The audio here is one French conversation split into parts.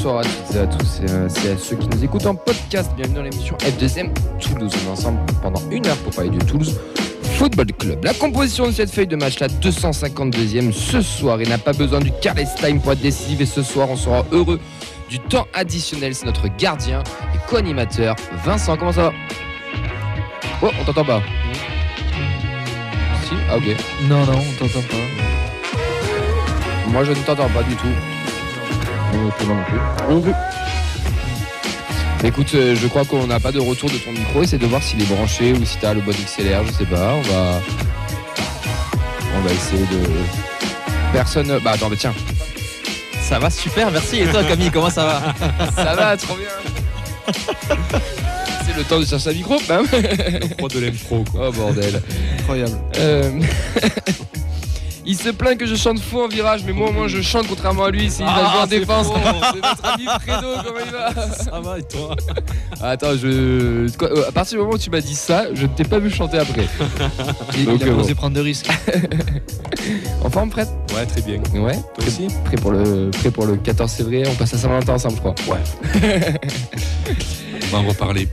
bonsoir à toutes et à tous, c'est à ceux qui nous écoutent en podcast. Bienvenue dans l'émission F2M Toulouse. On est ensemble pendant une heure pour parler du Toulouse Football Club. La composition de cette feuille de match, la 252e ce soir. Il n'a pas besoin du careless time pour être décisif et ce soir on sera heureux du temps additionnel. C'est notre gardien et co-animateur Vincent. Comment ça va? Oh, on t'entend pas. Si? Ah ok. Non, on t'entend pas. Moi je ne t'entends pas du tout. Non plus. Écoute, je crois qu'on n'a pas de retour de ton micro. Essaie de voir s'il est branché ou si t'as le bon XLR, je sais pas. On va essayer de. Personne. Bah attends, mais tiens. Ça va super, merci. Et toi Camille, comment ça va? Ça va, trop bien. C'est le temps de chercher un micro, hein. Le pro de l'impro, quoi. Oh bordel. Incroyable. Il se plaint que je chante faux en virage, mais moi au moins je chante contrairement à lui. Il va jouer en défense. C'est notre ami Fredo, comment il va? Ça va et toi? Attends, à partir du moment où tu m'as dit ça, je ne t'ai pas vu chanter après. Il a osé prendre de risques. En forme, prête? Ouais, très bien. Ouais. Toi aussi? Prêt pour le 14 février, on passe à Saint-Valentin ensemble, je crois. Ouais. On va en reparler.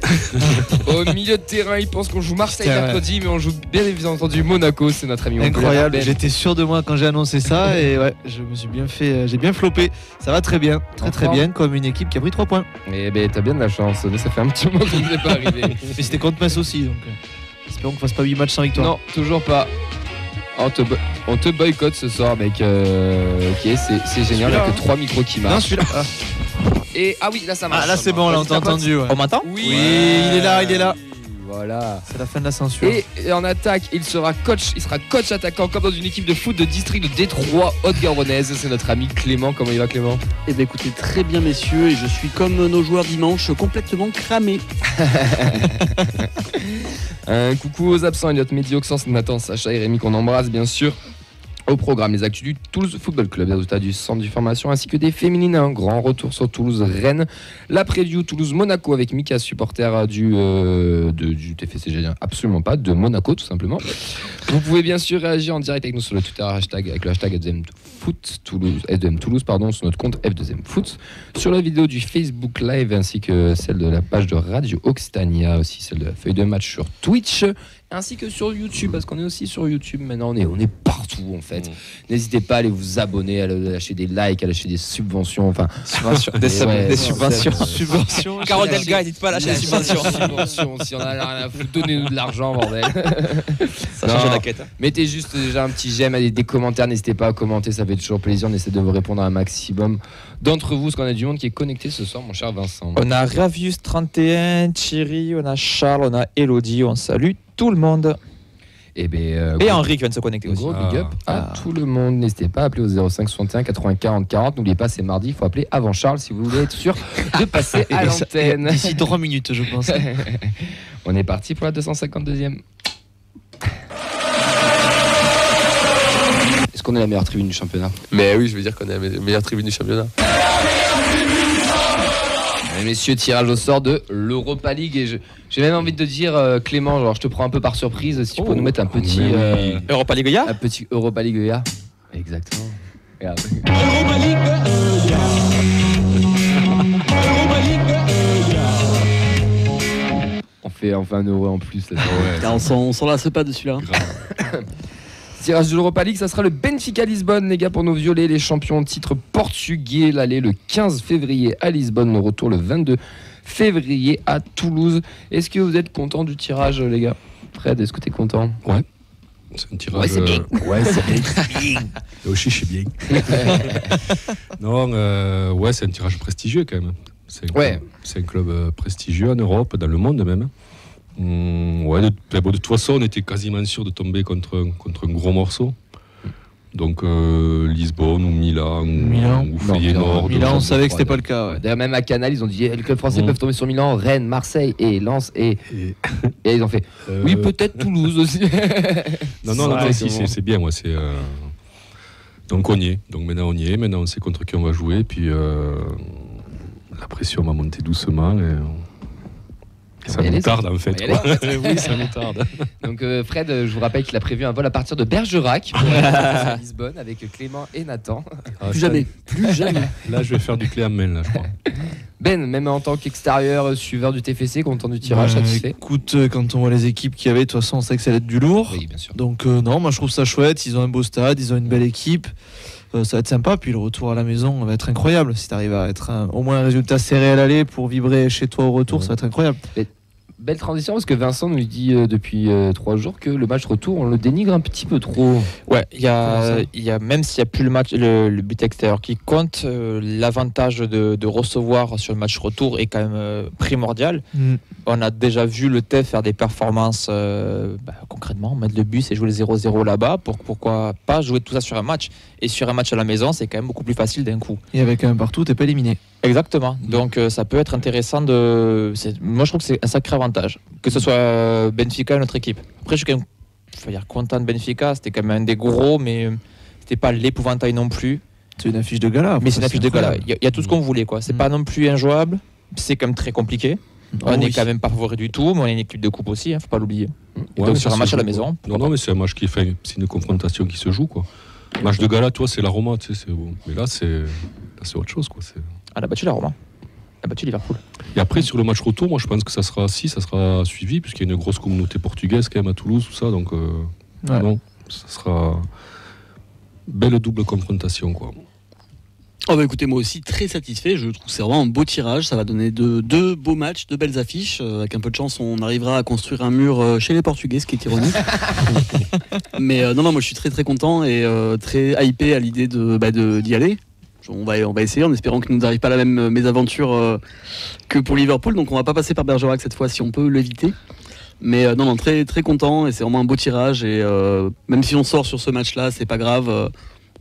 Au milieu de terrain, il pense qu'on joue Marseille mercredi, mais on joue bien entendu Monaco, c'est notre ami. Incroyable, j'étais sûr de moi quand j'ai annoncé ça et ouais, je me suis bien fait, j'ai bien floppé. Ça va très bien, très bien, comme une équipe qui a pris 3 points. Eh ben t'as bien de la chance, ça fait un petit moment qu'on ne n'est pas arrivé. Mais c'était contre Metz aussi, donc espérons qu'on fasse pas 8 matchs sans victoire. Non, toujours pas. On te boycotte ce soir, mec. Ok, c'est génial, il n'y a que 3 micros qui marchent. Non, celui-là. Et ah oui, là ça marche. Ah là c'est bon, là on t'a entendu. Ouais. On m'entend? Oui, il est là. Voilà. C'est la fin de la censure. Et en attaque, il sera coach attaquant comme dans une équipe de foot de district de Détroit Haute-Garonnaise. C'est notre ami Clément. Comment il va, Clément? Eh bien écoutez, très bien messieurs, et je suis comme nos joueurs dimanche, complètement cramé. Un coucou aux absents, Elliot, Mehdi, Oxens, Nathan, Sacha et Rémi qu'on embrasse bien sûr. Au programme, les actus du Toulouse Football Club, les résultats du centre du formation ainsi que des féminines. Un grand retour sur Toulouse-Rennes. La preview Toulouse-Monaco avec Mika, supporter du TFC, j'ai dit absolument pas, de Monaco tout simplement. Vous pouvez bien sûr réagir en direct avec nous sur le Twitter avec le hashtag F2M Toulouse, sur notre compte F2M Foot, sur la vidéo du Facebook Live ainsi que celle de la page de Radio Occitania, aussi celle de la feuille de match sur Twitch, ainsi que sur YouTube, parce qu'on est aussi sur YouTube maintenant, on est partout en fait. N'hésitez pas à aller vous abonner, à lâcher des likes, à lâcher des subventions, enfin des subventions. Carole Delga, n'hésite pas à lâcher des subventions. Si on a rien à foutre, donnez-nous de l'argent, bordel. Ça change la quête. Mettez juste déjà un petit j'aime, des commentaires, n'hésitez pas à commenter, ça fait toujours plaisir, on essaie de vous répondre à un maximum d'entre vous, parce qu'on a du monde qui est connecté ce soir, mon cher Vincent. On a Ravius31, Thierry, on a Charles, on a Elodie, on salue tout le monde. Et Henri qui vient de se connecter aussi. Gros big up à tout le monde. N'hésitez pas à appeler au 05 61 80 40 40. N'oubliez pas, c'est mardi, il faut appeler avant Charles si vous voulez être sûr de passer à l'antenne. D'ici 3 minutes, je pense. On est parti pour la 252e. Est-ce qu'on est la meilleure tribune du championnat? Mais oui, je veux dire qu'on est la meilleure tribune du championnat. Messieurs, tirage au sort de l'Europa League. Et j'ai même envie de dire, Clément, genre, je te prends un peu par surprise. Si tu peux nous mettre un petit Europa League, un petit Europa League. Exactement. Regarde. Europa League. On fait un euro en plus. Là. On s'en lasse pas de celui-là. Tirage de l'Europa League, ça sera le Benfica Lisbonne, les gars, pour nos violets, les champions titre portugais. L'aller le 15 février à Lisbonne, le retour le 22 février à Toulouse. Est-ce que vous êtes content du tirage, les gars? Fred, est-ce que tu es content? Ouais. C'est un tirage. Ouais, c'est bien. Ouais, c'est bien. Et aussi, je suis bien. Non, c'est un tirage prestigieux quand même. C'est un club prestigieux en Europe, dans le monde même. De toute façon, on était quasiment sûr de tomber contre un gros morceau. Donc Lisbonne ou Milan ou Feyenoord. Milan, on savait que c'était pas le cas. Ouais. D'ailleurs, même à Canal, ils ont dit les clubs français peuvent tomber sur Milan, Rennes, Marseille et Lens et ils ont fait oui, peut-être Toulouse aussi. non, c'est bien, moi. Donc on y est. Donc maintenant on y est. Maintenant on sait contre qui on va jouer. Puis la pression va monter doucement. Ça nous tarde en fait. Oui, ça nous tarde. Donc Fred, je vous rappelle qu'il a prévu un vol à partir de Bergerac à Lisbonne avec Clément et Nathan. Plus jamais. Là, je vais faire du clé à main, là, je crois. Ben, même en tant qu'extérieur suiveur du TFC, content du tirage, satisfait. Écoute, quand on voit les équipes qu'il y avait, de toute façon, on sait que ça va être du lourd. Oui, bien sûr. Donc non, moi je trouve ça chouette. Ils ont un beau stade, ils ont une belle équipe. Ça va être sympa. Puis le retour à la maison va être incroyable. Si tu arrives à être au moins un résultat serré à l'aller pour vibrer chez toi au retour, ça va être incroyable. Belle transition parce que Vincent nous dit depuis 3 jours que le match retour on le dénigre un petit peu trop. Ouais, il y a même s'il n'y a plus le but extérieur qui compte, l'avantage de recevoir sur le match retour est quand même primordial. On a déjà vu le TEF faire des performances concrètement, mettre le but et jouer le 0-0 là-bas. Pourquoi pas jouer tout ça sur un match? Et sur un match à la maison, c'est quand même beaucoup plus facile d'un coup. Et avec un partout, t'es pas éliminé. Exactement. Donc ça peut être intéressant moi je trouve que c'est un sacré avantage. Que ce soit Benfica ou notre équipe. Après je suis quand même content de Benfica, c'était quand même un des gros, mais c'était pas l'épouvantail non plus. C'est une affiche de gala. Mais c'est une affiche de gala. Il y a tout ce qu'on voulait, quoi. C'est pas non plus injouable, c'est quand même très compliqué. On n'est quand même pas favori du tout, mais on est une équipe de coupe aussi, faut pas l'oublier. Ouais, donc sur un match à la maison. Non, mais c'est un match c'est une confrontation qui se joue, quoi. Match de gala, toi, c'est la Roma, tu sais, mais là, c'est autre chose, quoi. Elle a battu la Roma. Elle a battu Liverpool. Et après, sur le match retour, moi, je pense que ça sera suivi, puisqu'il y a une grosse communauté portugaise, quand même, à Toulouse, tout ça, donc, non, ça sera belle double confrontation, quoi. Oh bah écoutez, moi aussi très satisfait, je trouve que c'est vraiment un beau tirage, ça va donner deux beaux matchs, 2 belles affiches, avec un peu de chance on arrivera à construire un mur chez les Portugais, ce qui est ironique. Mais non, moi je suis très très content et très hypé à l'idée d'y aller. On va essayer en espérant qu'il ne nous arrive pas la même mésaventure que pour Liverpool, donc on va pas passer par Bergerac cette fois si on peut l'éviter. Mais non, très très content et c'est vraiment un beau tirage et même si on sort sur ce match-là, c'est pas grave.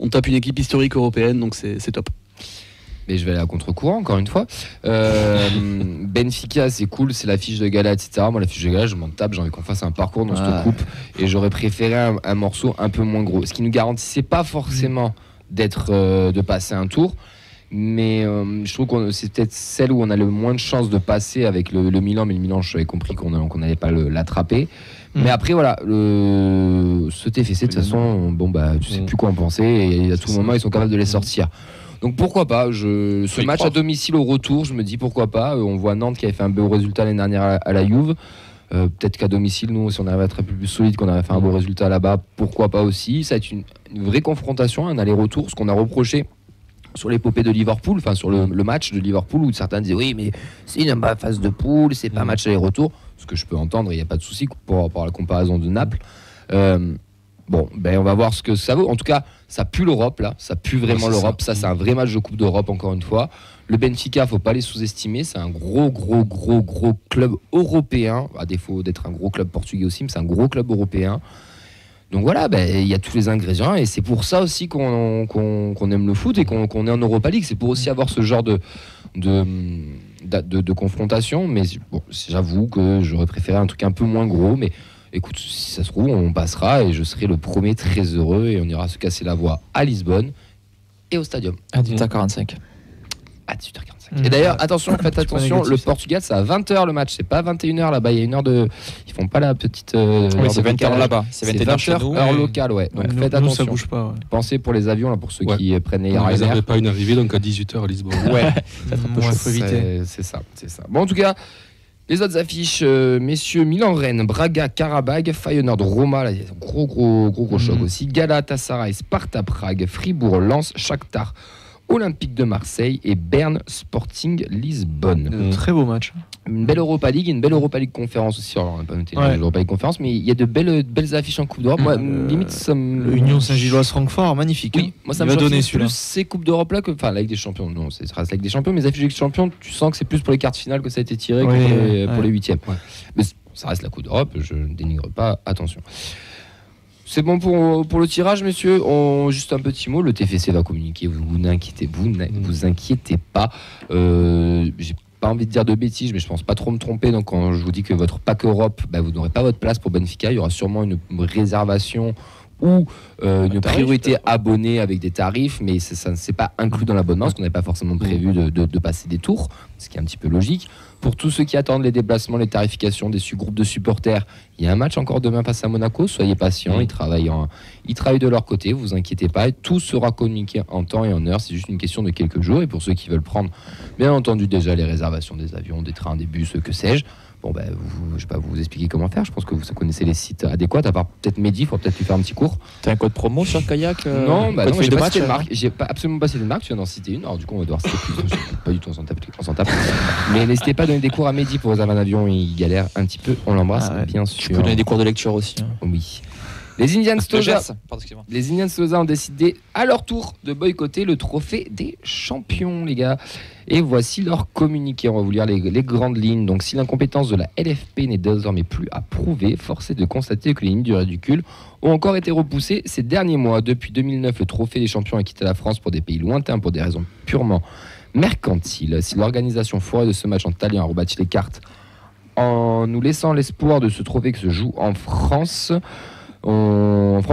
On tape une équipe historique européenne, donc c'est top. Mais je vais aller à contre-courant, encore une fois. Benfica, c'est cool, c'est l'affiche de gala, etc. Moi, l'affiche de gala, je m'en tape, j'ai envie qu'on fasse un parcours dans cette coupe. Et j'aurais préféré un morceau un peu moins gros. Ce qui ne nous garantissait pas forcément de passer un tour. Mais je trouve que c'est peut-être celle où on a le moins de chances de passer avec le Milan. Mais le Milan, j'avais compris qu'on n'allait pas l'attraper. Mais après, voilà, ce TFC, de toute façon, tu sais plus quoi en penser. Et à tout moment, ils sont capables de les sortir. Donc pourquoi pas, ce match à domicile au retour, je me dis pourquoi pas. On voit Nantes qui avait fait un beau résultat l'année dernière à la Juve. Peut-être qu'à domicile, nous, si on arrive à être un peu plus solide, qu'on avait fait un beau résultat là-bas, pourquoi pas aussi. Ça va être une vraie confrontation, un aller-retour, ce qu'on a reproché sur l'épopée de Liverpool, enfin sur le match de Liverpool, où certains disaient oui, mais c'est une phase de poule, c'est pas un match aller-retour. Ce que je peux entendre, il n'y a pas de souci par rapport à la comparaison de Naples. On va voir ce que ça vaut. En tout cas, ça pue l'Europe, là. Ça pue vraiment l'Europe. Ça, c'est un vrai match de Coupe d'Europe, encore une fois. Le Benfica, faut pas les sous-estimer. C'est un gros club européen. À défaut d'être un gros club portugais aussi, mais c'est un gros club européen. Donc voilà, il y a tous les ingrédients. Et c'est pour ça aussi qu'on aime le foot et qu'on est en Europa League. C'est pour aussi avoir ce genre de confrontation. Mais bon, j'avoue que j'aurais préféré un truc un peu moins gros. Mais écoute, si ça se trouve, on passera et je serai le premier très heureux et on ira se casser la voix à Lisbonne et au Stadium. À 18h45. À 18h45. Et d'ailleurs, faites attention, le Portugal, c'est à 20h le match, c'est pas à 21h là-bas, il y a une heure de. Ils font pas la petite. Oui, c'est 20h là-bas, c'est 20h heure locale, ouais. Donc faites attention. Ça bouge pas. Pensez pour les avions, là, pour ceux qui prennent les Ryanair. Ils n'avaient pas une arrivée, donc à 18h à Lisbonne. Ouais, ça va être un peu chaud, faut éviter. C'est ça. Bon, en tout cas. Les autres affiches, messieurs, Milan-Rennes, Braga, Karabag, Feyenoord, Roma, là, il y a un gros choc aussi. Galatasaray, Sparta Prague, Fribourg, Lens, Shakhtar, Olympique de Marseille et Berne Sporting Lisbonne. Très beau match. Une belle Europa League, conférence aussi. Alors, on n'a pas noté l'Europa League conférence, mais il y a de belles affiches en Coupe d'Europe. Moi, limite, ça me. L'Union Saint-Gilloise-Francfort, magnifique. Oui, moi ça me donner plus ces Coupes d'Europe là que. Enfin, la Ligue des Champions, non, c'est la Ligue des Champions, mais les affiches de Ligue des Champions, tu sens que c'est plus pour les quarts finales que ça a été tiré que pour les huitièmes. Ouais. Mais ça reste la Coupe d'Europe, je ne dénigre pas, attention. C'est bon pour le tirage, messieurs. Juste un petit mot, le TFC va communiquer. Vous inquiétez pas. J'ai pas envie de dire de bêtises, mais je pense pas trop me tromper. Donc quand je vous dis que votre pack Europe, vous n'aurez pas votre place pour Benfica. Il y aura sûrement une réservation ou une priorité abonnée avec des tarifs, mais ça ne s'est pas inclus dans l'abonnement, parce qu'on n'avait pas forcément prévu de passer des tours. ce qui est un petit peu logique. Pour tous ceux qui attendent les déplacements, les tarifications des groupes de supporters, il y a un match encore demain face à Monaco. Soyez patients, ils travaillent de leur côté, vous inquiétez pas. Et tout sera communiqué en temps et en heure. C'est juste une question de quelques jours. Et pour ceux qui veulent prendre, bien entendu, déjà les réservations des avions, des trains, des bus, que sais-je. Bon, je vais pas vous expliquer comment faire. Je pense que vous connaissez les sites adéquats. À part peut-être Mehdi, il faut peut-être lui faire un petit cours. T'as un code promo sur Kayak Non, j'ai absolument pas cité de marque. Tu viens d'en citer une. Alors du coup, on va devoir citer plus. Pas du tout, on s'en tape. Mais n'hésitez pas à donner des cours à Mehdi pour réserver un avion. Il galère un petit peu. On l'embrasse, bien sûr. Tu peux donner des cours de lecture aussi. Oui. Les Indians Tolosa ont décidé à leur tour de boycotter le trophée des champions, les gars. Et voici leur communiqué. On va vous lire les grandes lignes. Donc, si l'incompétence de la LFP n'est désormais plus à prouver, force est de constater que les lignes du ridicule ont encore été repoussées ces derniers mois. Depuis 2009, le trophée des champions a quitté la France pour des pays lointains pour des raisons purement mercantiles. Si l'organisation foirait de ce match en talion a rebâti les cartes en nous laissant l'espoir de ce trophée qui se joue en France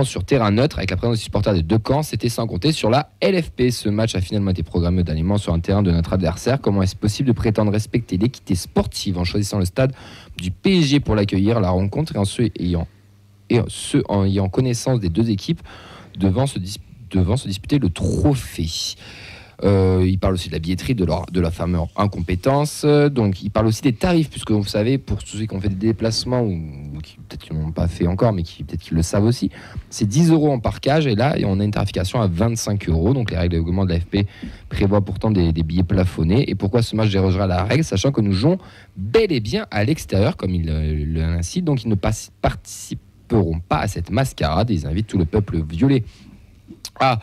sur terrain neutre avec la présence des supporters des deux camps, c'était sans compter sur la LFP. Ce match a finalement été programmé d'alignement sur un terrain de notre adversaire. Comment est-ce possible de prétendre respecter l'équité sportive en choisissant le stade du PSG pour l'accueillir, la rencontre et en ayant connaissance des deux équipes devant se disputer le trophée. Il parle aussi de la billetterie, de la fameuse incompétence. Donc, il parle aussi des tarifs, puisque vous savez, pour tous ceux qui ont fait des déplacements ou qui peut-être qu'ils n'ont pas fait encore, mais qui peut-être qu'ils le savent aussi, c'est 10 € en parkage. Et là, on a une tarification à 25 €. Donc, les règlements de l'AFP prévoient pourtant des billets plafonnés. Et pourquoi ce match dérogera à la règle, sachant que nous jouons bel et bien à l'extérieur, comme il l'incite. Donc, ils ne participeront pas à cette mascarade. Ils invitent tout le peuple violet à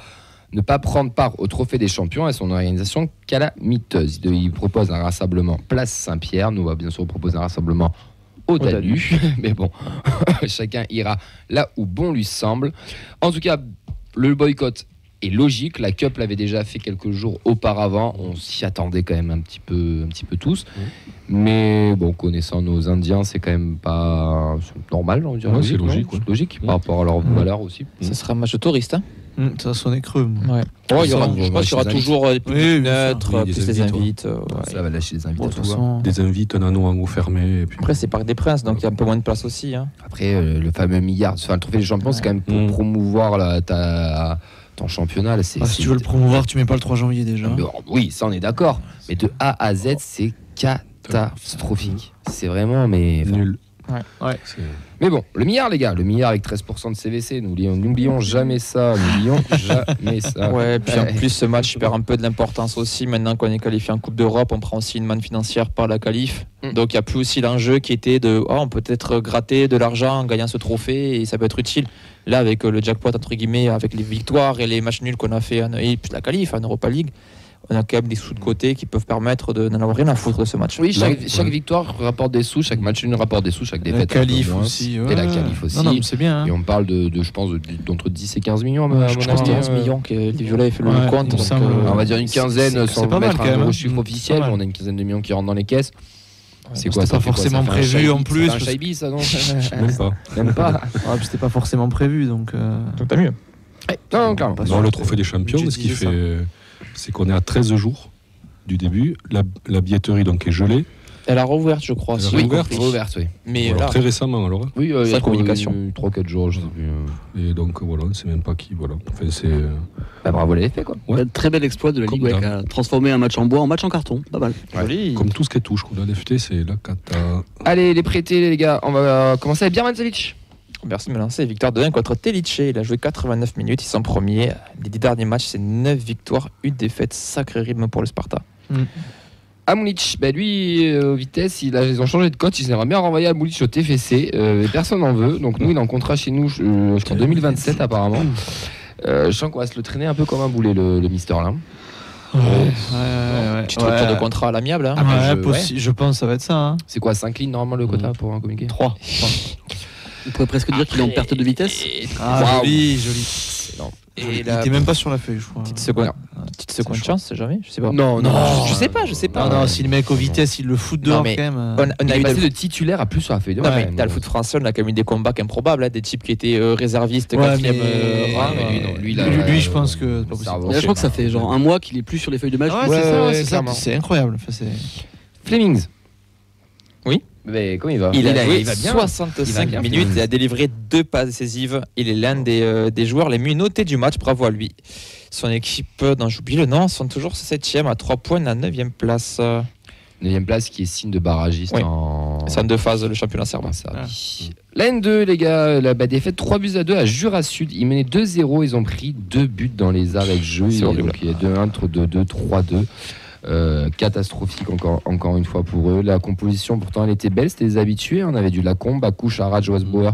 ne pas prendre part au trophée des champions et son organisation calamiteuse. Il propose un rassemblement place Saint-Pierre. Nous, on va bien sûr proposer un rassemblement au Danube. Mais bon, chacun ira là où bon lui semble. En tout cas, le boycott est logique. La Cup l'avait déjà fait quelques jours auparavant. On s'y attendait quand même un petit peu tous. Mais bon, connaissant nos Indiens, c'est quand même pas normal, on dirait. Ouais, c'est logique. C'est logique par rapport à leur valeur aussi. Ça sera un match de touristes. Ça sonnait creux. Ouais. Je pense qu'il y aura toujours des publics neutres, plus des invites. Ça va lâcher des invites. Des invites, un anneau en eau fermé. Et puis... Après, c'est Parc des Princes, donc il y a un peu moins de place aussi. Après, le fameux milliard, le trophée des champions, c'est quand même pour promouvoir ton championnat. Si tu veux le promouvoir, tu mets pas le 3 janvier déjà. Oui, ça on est d'accord. Mais de A à Z, c'est catastrophique. C'est vraiment nul. Ouais. Mais bon, le milliard, les gars, le milliard avec 13% de CVC, n'oublions jamais ça. Ouais, puis en plus, ce match perd un peu de l'importance aussi. Maintenant qu'on est qualifié en Coupe d'Europe, on prend aussi une manne financière par la qualif. Donc il n'y a plus aussi l'enjeu qui était on peut peut-être gratter de l'argent en gagnant ce trophée et ça peut être utile. Là, avec le jackpot, entre guillemets, avec les victoires et les matchs nuls qu'on a fait et puis la qualif en Europa League, on a quand même des sous de côté qui peuvent permettre de n'en avoir rien à foutre de ce match. Oui, chaque victoire rapporte des sous, chaque match nul rapporte des sous, chaque défaite. La qualif aussi. Et la qualif aussi. Non, c'est bien. Et on parle je pense, d'entre 10 et 15 millions. Je pense 15 millions que les Violets avaient fait le compte. On va dire une quinzaine sans mettre un gros chiffre officiel. On a une quinzaine de millions qui rentrent dans les caisses. C'est quoi, ça pas forcément prévu en plus. C'est un Shaibi, ça, non? Même pas. C'était pas forcément prévu, donc t'as mieux. Non, clairement. Dans le trophée des champions, ce qui fait, c'est qu'on est à 13 jours du début. La billetterie donc est gelée. Elle a rouvert, je crois. Elle a rouverte, oui. Mais alors, très récemment, alors. Oui, il y a communication. 3-4 jours, je sais plus. Et donc, voilà, on ne sait même pas qui. Voilà. Enfin, c'est... bravo les effets, quoi. Ouais. Très bel exploit de la Ligue, qui a transformé un match en bois en match en carton. Pas mal. Joli. Comme tout ce qu'elle touche, la FT, c'est la cata. Allez, les prêtés, les gars. On va commencer avec Birmancevic. Merci de me lancer. Victoire de 1 contre Telice. Il a joué 89 minutes. Ils sont premiers. Les 10 derniers matchs, c'est 9 victoires, 1 défaite. Sacré rythme pour le Sparta. Amoulic, lui, Vitesse, ils ont changé de coach. Ils aimeraient bien renvoyer Amoulic au TFC. Personne n'en veut. Donc, nous, il est en contrat chez nous jusqu'en 2027, apparemment. Je sens qu'on va se le traîner un peu comme un boulet, le Mister là. Petite rupture de contrat à l'amiable. Je pense que ça va être ça. C'est quoi, 5 lignes normalement le quota pour un communiqué? 3. On pourrait presque dire qu'il est en perte de vitesse. Joli. Et il était même pas sur la feuille, je crois. Petite seconde chance, c'est jamais. Je sais pas. Non. Je sais pas. Non, si le mec au Vitesse, il le fout dehors quand même. On a passé de titulaire à plus sur la feuille. Non, mais t'as le foot français, on a quand même eu des combats improbables, des types qui étaient réservistes, 4ème rang. Lui, je pense que. Je crois que ça fait genre un mois qu'il est plus sur les feuilles de match. C'est ça. C'est incroyable. Flemings. Oui. Mais comment il va? Il a joué bien. 65 bien, minutes Flemings. et a délivré 2 passes décisives. Il est l'un des joueurs les mieux notés du match. Bravo à lui. Son équipe, dont j'oublie le nom, sont toujours 7e à 3 points de la 9e place. 9e place qui est signe de barragiste Oui. en... C'est en 2 phases le championnat serbe. en Serbie. La N2, les gars, la défaite 3-2 à Jura Sud. Ils menaient 2-0, ils ont pris 2 buts dans les arrêts de jeu. C'est horrible. Donc, il y a 2-1, 2-2, 3-2. Catastrophique encore une fois pour eux. La composition pourtant elle était belle, c'était des habitués. On avait du Lacombe, Bakou, Charad, Joasbauer,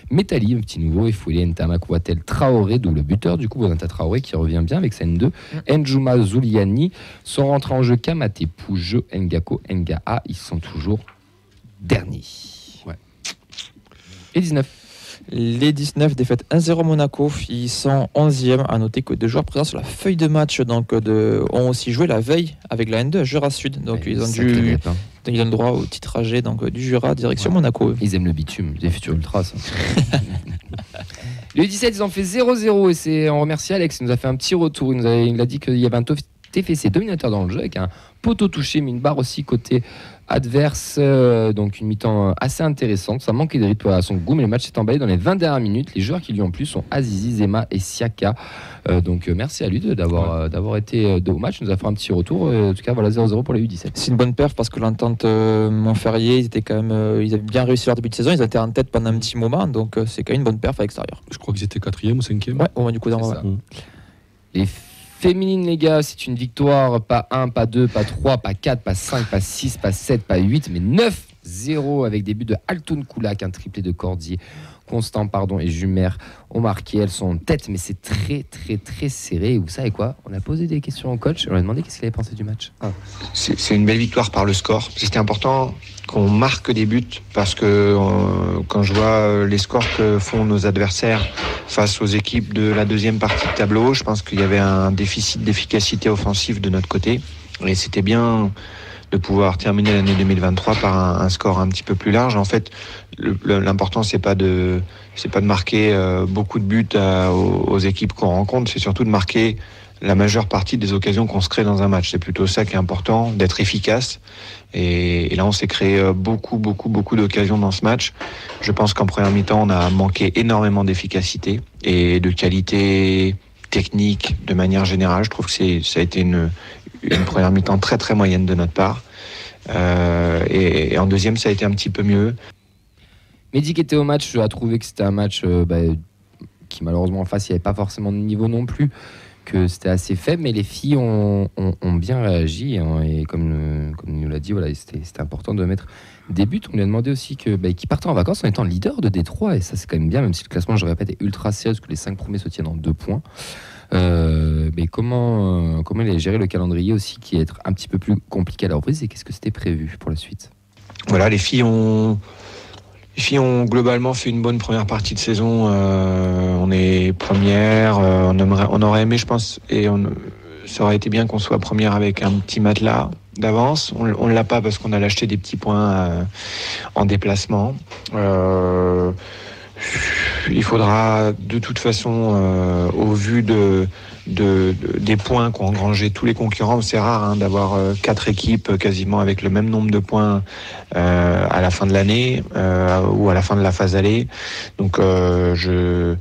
Metali, un petit nouveau, et Fouillet, Ntamak, Watel, Traoré, double buteur du coup, Bonata Traoré qui revient bien avec sa N2. Njuma, Zuliani sont rentrés en jeu Kamate, Poujo, Ngako, Nga. Ils sont toujours derniers. Ouais. Et 19. Les 19 défaites 1-0 Monaco, ils sont 11e. À noter que 2 joueurs présents sur la feuille de match ont aussi joué la veille avec la N2 à Jura Sud. Donc ils ont le droit au titrage du Jura direction Monaco. Ils aiment le bitume, des futurs ultras. Ça. Le 17, ils ont fait 0-0 et on remercie Alex, il nous a fait un petit retour. Il a dit qu'il y avait un TFC dominateur dans le jeu avec un poteau touché, mais une barre aussi côté adverse, donc une mi-temps assez intéressante. Ça manquait de rythme à son goût, mais le match s'est emballé dans les 20 dernières minutes. Les joueurs qui lui ont plu sont Azizi, Zema et Siaka. Donc merci à lui d'avoir été au match. Il nous a fait un petit retour. En tout cas, voilà 0-0 pour les U17. C'est une bonne perf parce que l'entente Montferrier, ils avaient bien réussi leur début de saison. Ils étaient en tête pendant un petit moment, donc c'est quand même une bonne perf à l'extérieur. Je crois qu'ils étaient 4e ou 5e. Ouais, au moins du coup, C'est ça. Les féminines, les gars, c'est une victoire, pas 1, pas 2, pas 3, pas 4, pas 5, pas 6, pas 7, pas 8, mais 9-0 avec des buts de Altoun Koulak, un triplé de Cordier, Constant et Jumer ont marqué. Elles sont en tête, mais c'est très très très serré. Et vous savez quoi? On a posé des questions au coach, on lui a demandé qu'est-ce qu'il avait pensé du match. C'est une belle victoire par le score. C'était important qu'on marque des buts parce que quand je vois les scores que font nos adversaires face aux équipes de la deuxième partie de tableau, je pense qu'il y avait un déficit d'efficacité offensive de notre côté. Et c'était bien de pouvoir terminer l'année 2023 par un score un petit peu plus large. En fait, l'important c'est pas de marquer beaucoup de buts aux équipes qu'on rencontre, c'est surtout de marquer la majeure partie des occasions qu'on se crée dans un match. C'est plutôt ça qui est important, d'être efficace. Et là, on s'est créé beaucoup d'occasions dans ce match. Je pense qu'en première mi-temps, on a manqué énormément d'efficacité et de qualité technique de manière générale. Je trouve que ça a été une première mi-temps très très moyenne de notre part. Et en deuxième, ça a été un petit peu mieux. Mehdi qui était au match a trouvé que c'était un match qui malheureusement en face, il n'y avait pas forcément de niveau non plus, que c'était assez faible, mais les filles ont bien réagi, hein, et comme il nous l'a dit, voilà, c'était important de mettre des buts. On lui a demandé aussi qu'ils partent en vacances en étant leader de Détroit, et ça c'est quand même bien, même si le classement, je répète, est ultra serré, parce que les 5 premiers se tiennent en 2 points. Mais comment il a géré le calendrier aussi, qui est un petit peu plus compliqué à la reprise, et qu'est-ce que c'était prévu pour la suite? Voilà, les filles ont globalement fait une bonne première partie de saison. On est première. On aurait aimé, je pense, ça aurait été bien qu'on soit première avec un petit matelas d'avance. On ne l'a pas parce qu'on a lâché des petits points en déplacement. Il faudra de toute façon, au vu des points qu'ont engrangé tous les concurrents, c'est rare d'avoir 4 équipes quasiment avec le même nombre de points à la fin de l'année ou à la fin de la phase aller. Donc je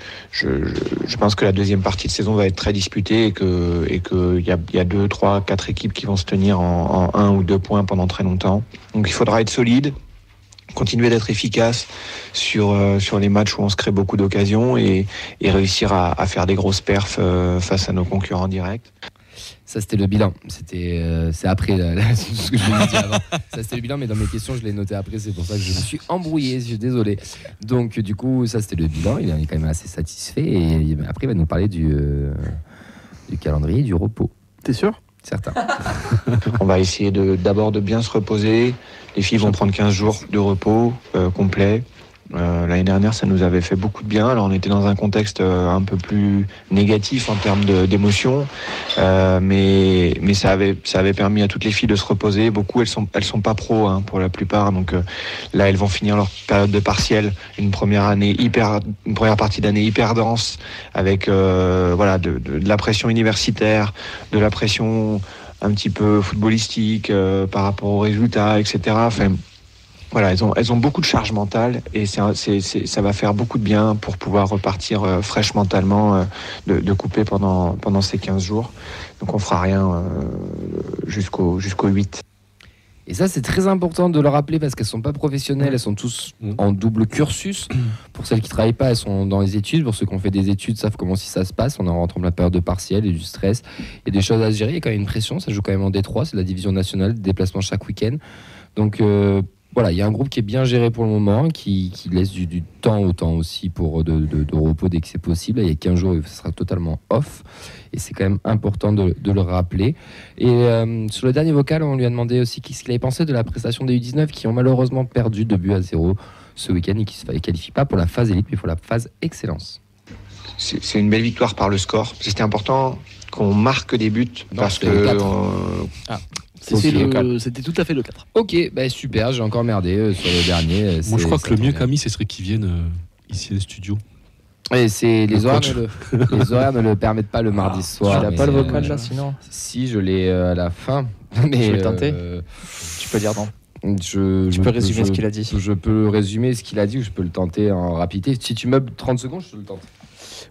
pense que la deuxième partie de saison va être très disputée et qu'il y a 2, 3, 4 équipes qui vont se tenir en 1 ou 2 points pendant très longtemps. Donc il faudra être solide, continuer d'être efficace sur les matchs où on se crée beaucoup d'occasions et réussir à faire des grosses perfs face à nos concurrents directs. Ça, c'était le bilan. C'est après ce que je vous ai dit avant. Ça, c'était le bilan, mais dans mes questions, je l'ai noté après. C'est pour ça que je me suis embrouillé. Je suis désolé. Donc, du coup, ça, c'était le bilan. Il est quand même assez satisfait. Et après, il va nous parler du calendrier, du repos. T'es sûr? Certain. On va essayer d'abord de bien se reposer. Les filles vont prendre 15 jours de repos complet. L'année dernière, ça nous avait fait beaucoup de bien. Alors, on était dans un contexte un peu plus négatif en termes d'émotion, mais ça avait permis à toutes les filles de se reposer. Beaucoup, elles sont pas pros pour la plupart, donc là, elles vont finir leur période de partiel, une première partie d'année hyper dense, avec de la pression universitaire, de la pression un petit peu footballistique par rapport aux résultats, etc. Enfin, voilà, elles ont beaucoup de charge mentale et ça va faire beaucoup de bien pour pouvoir repartir fraîche mentalement de couper pendant ces 15 jours. Donc on fera rien jusqu'au 8. Et ça, c'est très important de le rappeler parce qu'elles ne sont pas professionnelles, elles sont tous en double cursus. Pour celles qui ne travaillent pas, elles sont dans les études. Pour ceux qui ont fait des études, savent comment si ça se passe. On en rentre en la période de partiel et du stress. Il y a des choses à gérer, il y a quand même une pression. Ça joue quand même en D3, c'est la division nationale, des déplacements chaque week-end. Donc voilà, il y a un groupe qui est bien géré pour le moment, qui laisse du temps au temps aussi pour de repos dès que c'est possible. Il y a 15 jours, ça sera totalement off. Et c'est quand même important de le rappeler. Et sur le dernier vocal, on lui a demandé aussi ce qu'il avait pensé de la prestation des U19 qui ont malheureusement perdu 2-0 ce week-end et qui ne se qualifient pas pour la phase élite, mais pour la phase excellence. C'est une belle victoire par le score. C'était important qu'on marque des buts parce que... C'était tout à fait le 4. Ok, bah super, j'ai encore merdé sur le dernier. Moi je crois que le mieux Camille, ce serait qu'il vienne ici au studio. Et les horaires ne le permettent pas le mardi soir. Tu n'as pas le vocal là sinon? Si, je l'ai à la fin. Mais je vais tenter. Tu peux dire non. Tu peux résumer ce qu'il a dit. Je peux résumer ce qu'il a dit ou je peux le tenter en rapidité. Si tu meubles 30 secondes, je te le tente.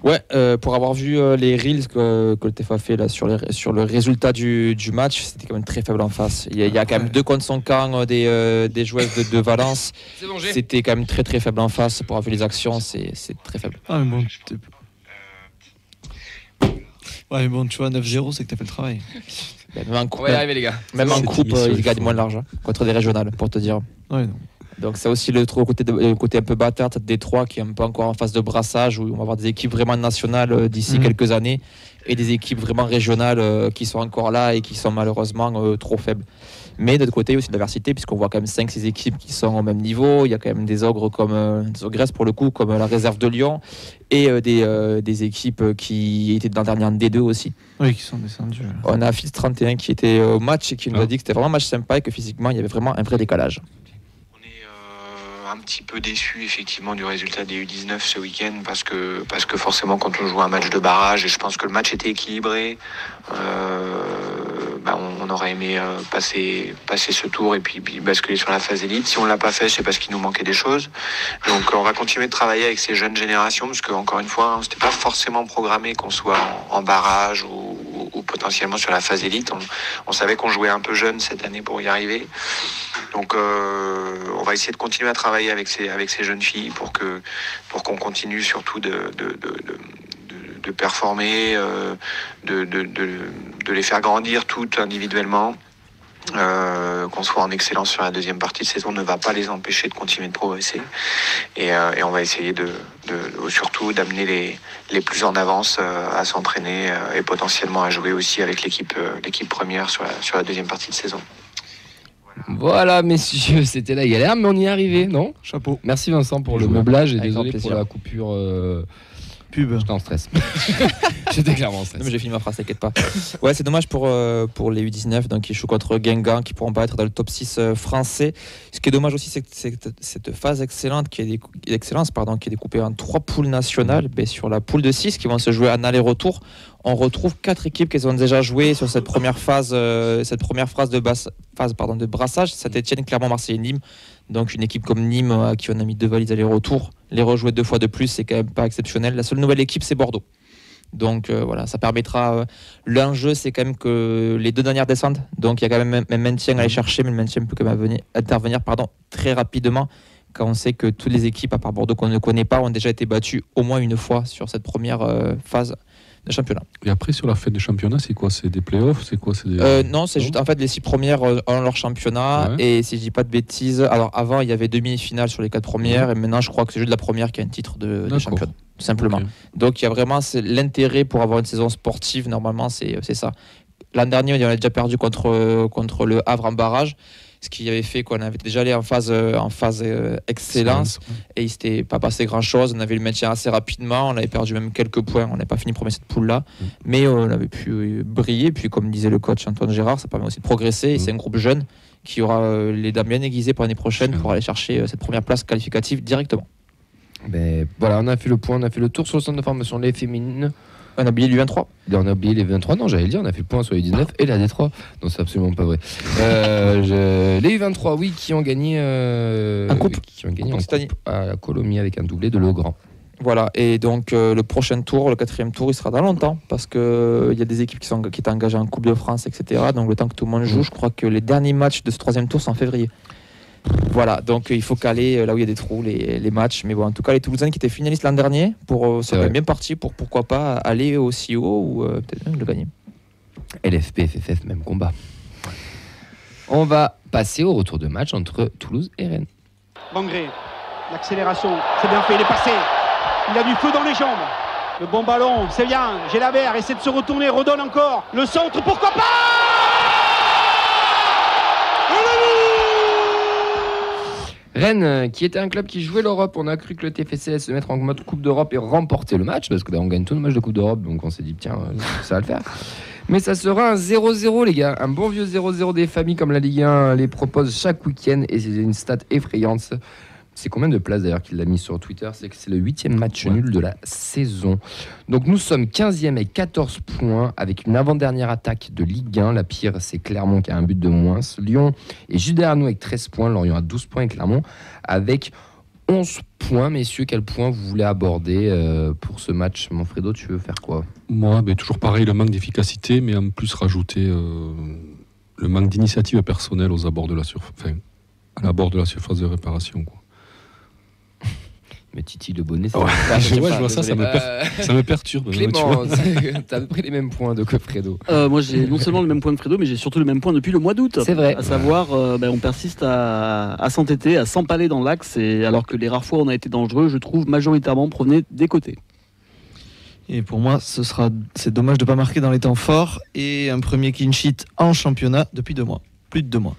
Ouais, pour avoir vu les reels que le TF a fait là, sur le résultat du match, c'était quand même très faible en face. Il y a quand même 2 contre son camp des joueuses de Valence. C'était quand même très très faible en face. Pour avoir vu les actions, c'est très faible. Ah, mais bon, ouais, mais bon, tu vois, 9-0, c'est que t'as fait le travail. Même en coupe, les gars. Même en coupe, ils gagnent moins large contre des régionales, pour te dire. Ouais, non. Donc c'est aussi le côté un peu bâtard de Détroit qui est un peu encore en phase de brassage où on va avoir des équipes vraiment nationales d'ici quelques années et des équipes vraiment régionales qui sont encore là et qui sont malheureusement trop faibles. Mais de l'autre côté, il y a aussi de la diversité puisqu'on voit quand même 5-6 équipes qui sont au même niveau. Il y a quand même des ogres des ogresses pour le coup comme la réserve de Lyon et des équipes qui étaient dans la dernière D2 aussi. Oui, qui sont descendues. On a Fils 31 qui était au match et qui nous a dit que c'était vraiment un match sympa et que physiquement il y avait vraiment un vrai décalage. Un petit peu déçu effectivement du résultat des U19 ce week-end parce que forcément quand on joue un match de barrage et je pense que le match était équilibré, on aurait aimé passer ce tour et puis basculer sur la phase élite. Si on l'a pas fait, c'est parce qu'il nous manquait des choses. Donc on va continuer de travailler avec ces jeunes générations parce que encore une fois, c'était pas forcément programmé qu'on soit en barrage ou potentiellement sur la phase élite. On savait qu'on jouait un peu jeune cette année pour y arriver. Donc on va essayer de continuer à travailler avec ces jeunes filles pour qu'on continue surtout de performer, de les faire grandir toutes individuellement. Qu'on soit en excellence sur la deuxième partie de saison ne va pas les empêcher de continuer de progresser et on va essayer surtout d'amener les plus en avance à s'entraîner et potentiellement à jouer aussi avec l'équipe première sur la deuxième partie de saison. Voilà messieurs, c'était la galère mais on y est arrivé, non? Chapeau. Merci Vincent pour le meublage et avec désolé pour la coupure pub. J'étais en stress. J'étais clairement en stress. Non, mais j'ai fini ma phrase, t'inquiète pas. Ouais, c'est dommage pour les U19 donc, qui jouent contre Guingamp, qui pourront pas être dans le top 6 français. Ce qui est dommage aussi, c'est que cette phase excellente qui est découpée en 3 poules nationales. Sur la poule de 6 qui vont se jouer en aller-retour, on retrouve 4 équipes qui ont déjà joué sur cette première phase de brassage. Saint-Etienne, Clermont, Marseille et Nîmes. Donc une équipe comme Nîmes à qui on a mis 2 valises aller-retour, les rejouer 2 fois de plus, c'est quand même pas exceptionnel. La seule nouvelle équipe, c'est Bordeaux. Donc voilà, ça permettra. L'enjeu, c'est quand même que les 2 dernières descendent. Donc il y a quand même un maintien à aller chercher, mais le maintien peut quand même intervenir très rapidement. Quand on sait que toutes les équipes, à part Bordeaux qu'on ne connaît pas, ont déjà été battues au moins une fois sur cette première phase de championnat. Et après, sur la fin de championnat, c'est quoi? C'est des playoffs? C'est quoi? Non, c'est juste en fait les 6 premières ont leur championnat. Ouais. Et si je dis pas de bêtises, alors avant il y avait demi-finales sur les 4 premières, et maintenant je crois que c'est juste la première qui a un titre de championnat, tout simplement. Okay. Donc il y a vraiment l'intérêt pour avoir une saison sportive, normalement c'est ça. L'an dernier, on a déjà perdu contre le Havre en barrage. Ce qui avait fait qu'on avait déjà allé en phase excellence et il ne s'était pas passé grand chose. On avait le maintien assez rapidement, on avait perdu même quelques points, on n'a pas fini premier cette poule là, mais on avait pu briller. Puis comme disait le coach Antoine Gérard, ça permet aussi de progresser et c'est un groupe jeune qui aura les dames bien aiguisées pour l'année prochaine pour aller chercher cette première place qualificative directement. Voilà, on a fait le point, on a fait le tour sur le centre de formation les féminines. On a oublié l'U23. On a oublié les 23. Non, j'allais le dire, on a fait le point sur les 19 et la D3. Non, c'est absolument pas vrai. Les U23, oui, qui ont gagné un coupe. Qui ont gagné en coupe à la Colombie avec un doublé de Legrand. Voilà, et donc le prochain tour, le 4e tour, il sera dans longtemps parce qu'il y a des équipes qui étaient engagées en Coupe de France, etc. Donc le temps que tout le monde joue, je crois que les derniers matchs de ce 3e tour sont en février. Voilà, donc il faut caler là où il y a des trous les matchs. Mais bon, en tout cas, les Toulousains qui étaient finalistes l'an dernier sont bien partis pour pourquoi pas aller aussi haut ou peut-être même le gagner. LFP, FFF, même combat. On va passer au retour de match entre Toulouse et Rennes. Bangré, l'accélération, c'est bien fait, il est passé. Il a du feu dans les jambes. Le bon ballon, c'est bien. Gélabert essaie de se retourner, redonne encore. Le centre, pourquoi pas? Rennes, qui était un club qui jouait l'Europe, on a cru que le TFC allait se mettre en mode Coupe d'Europe et remporter le match, parce que là on gagne tous nos matchs de Coupe d'Europe, donc on s'est dit tiens, ça va le faire. Mais ça sera un 0-0 les gars, un bon vieux 0-0 des familles comme la Ligue 1 les propose chaque week-end, et c'est une stat effrayante. C'est combien de places d'ailleurs qu'il l'a mis sur Twitter? C'est que c'est le 8e match nul de la saison. Donc nous sommes 15e avec 14 points, avec une avant-dernière attaque de Ligue 1. La pire, c'est Clermont qui a un but de moins. Lyon et Judearnou avec 13 points. Lorient a 12 points et Clermont avec 11 points. Messieurs, quel point vous voulez aborder pour ce match? Manfredo, tu veux faire quoi? Moi, toujours pareil, le manque d'efficacité, mais en plus rajouter le manque d'initiative personnelle aux abords de la à l'abord de la surface de réparation, quoi. Mais Titi le bonnet, c'est je vois ça, ça me perturbe. Clément, t'as à peu près les mêmes points que Fredo. Moi, j'ai non seulement le même point que Fredo, mais j'ai surtout le même point depuis le mois d'août. C'est vrai. À savoir, on persiste à s'entêter, à s'empaler dans l'axe, et alors que les rares fois où on a été dangereux, je trouve majoritairement provenaient des côtés. Et pour moi, c'est dommage de ne pas marquer dans les temps forts, et un premier clean sheet en championnat depuis 2 mois. Plus de 2 mois.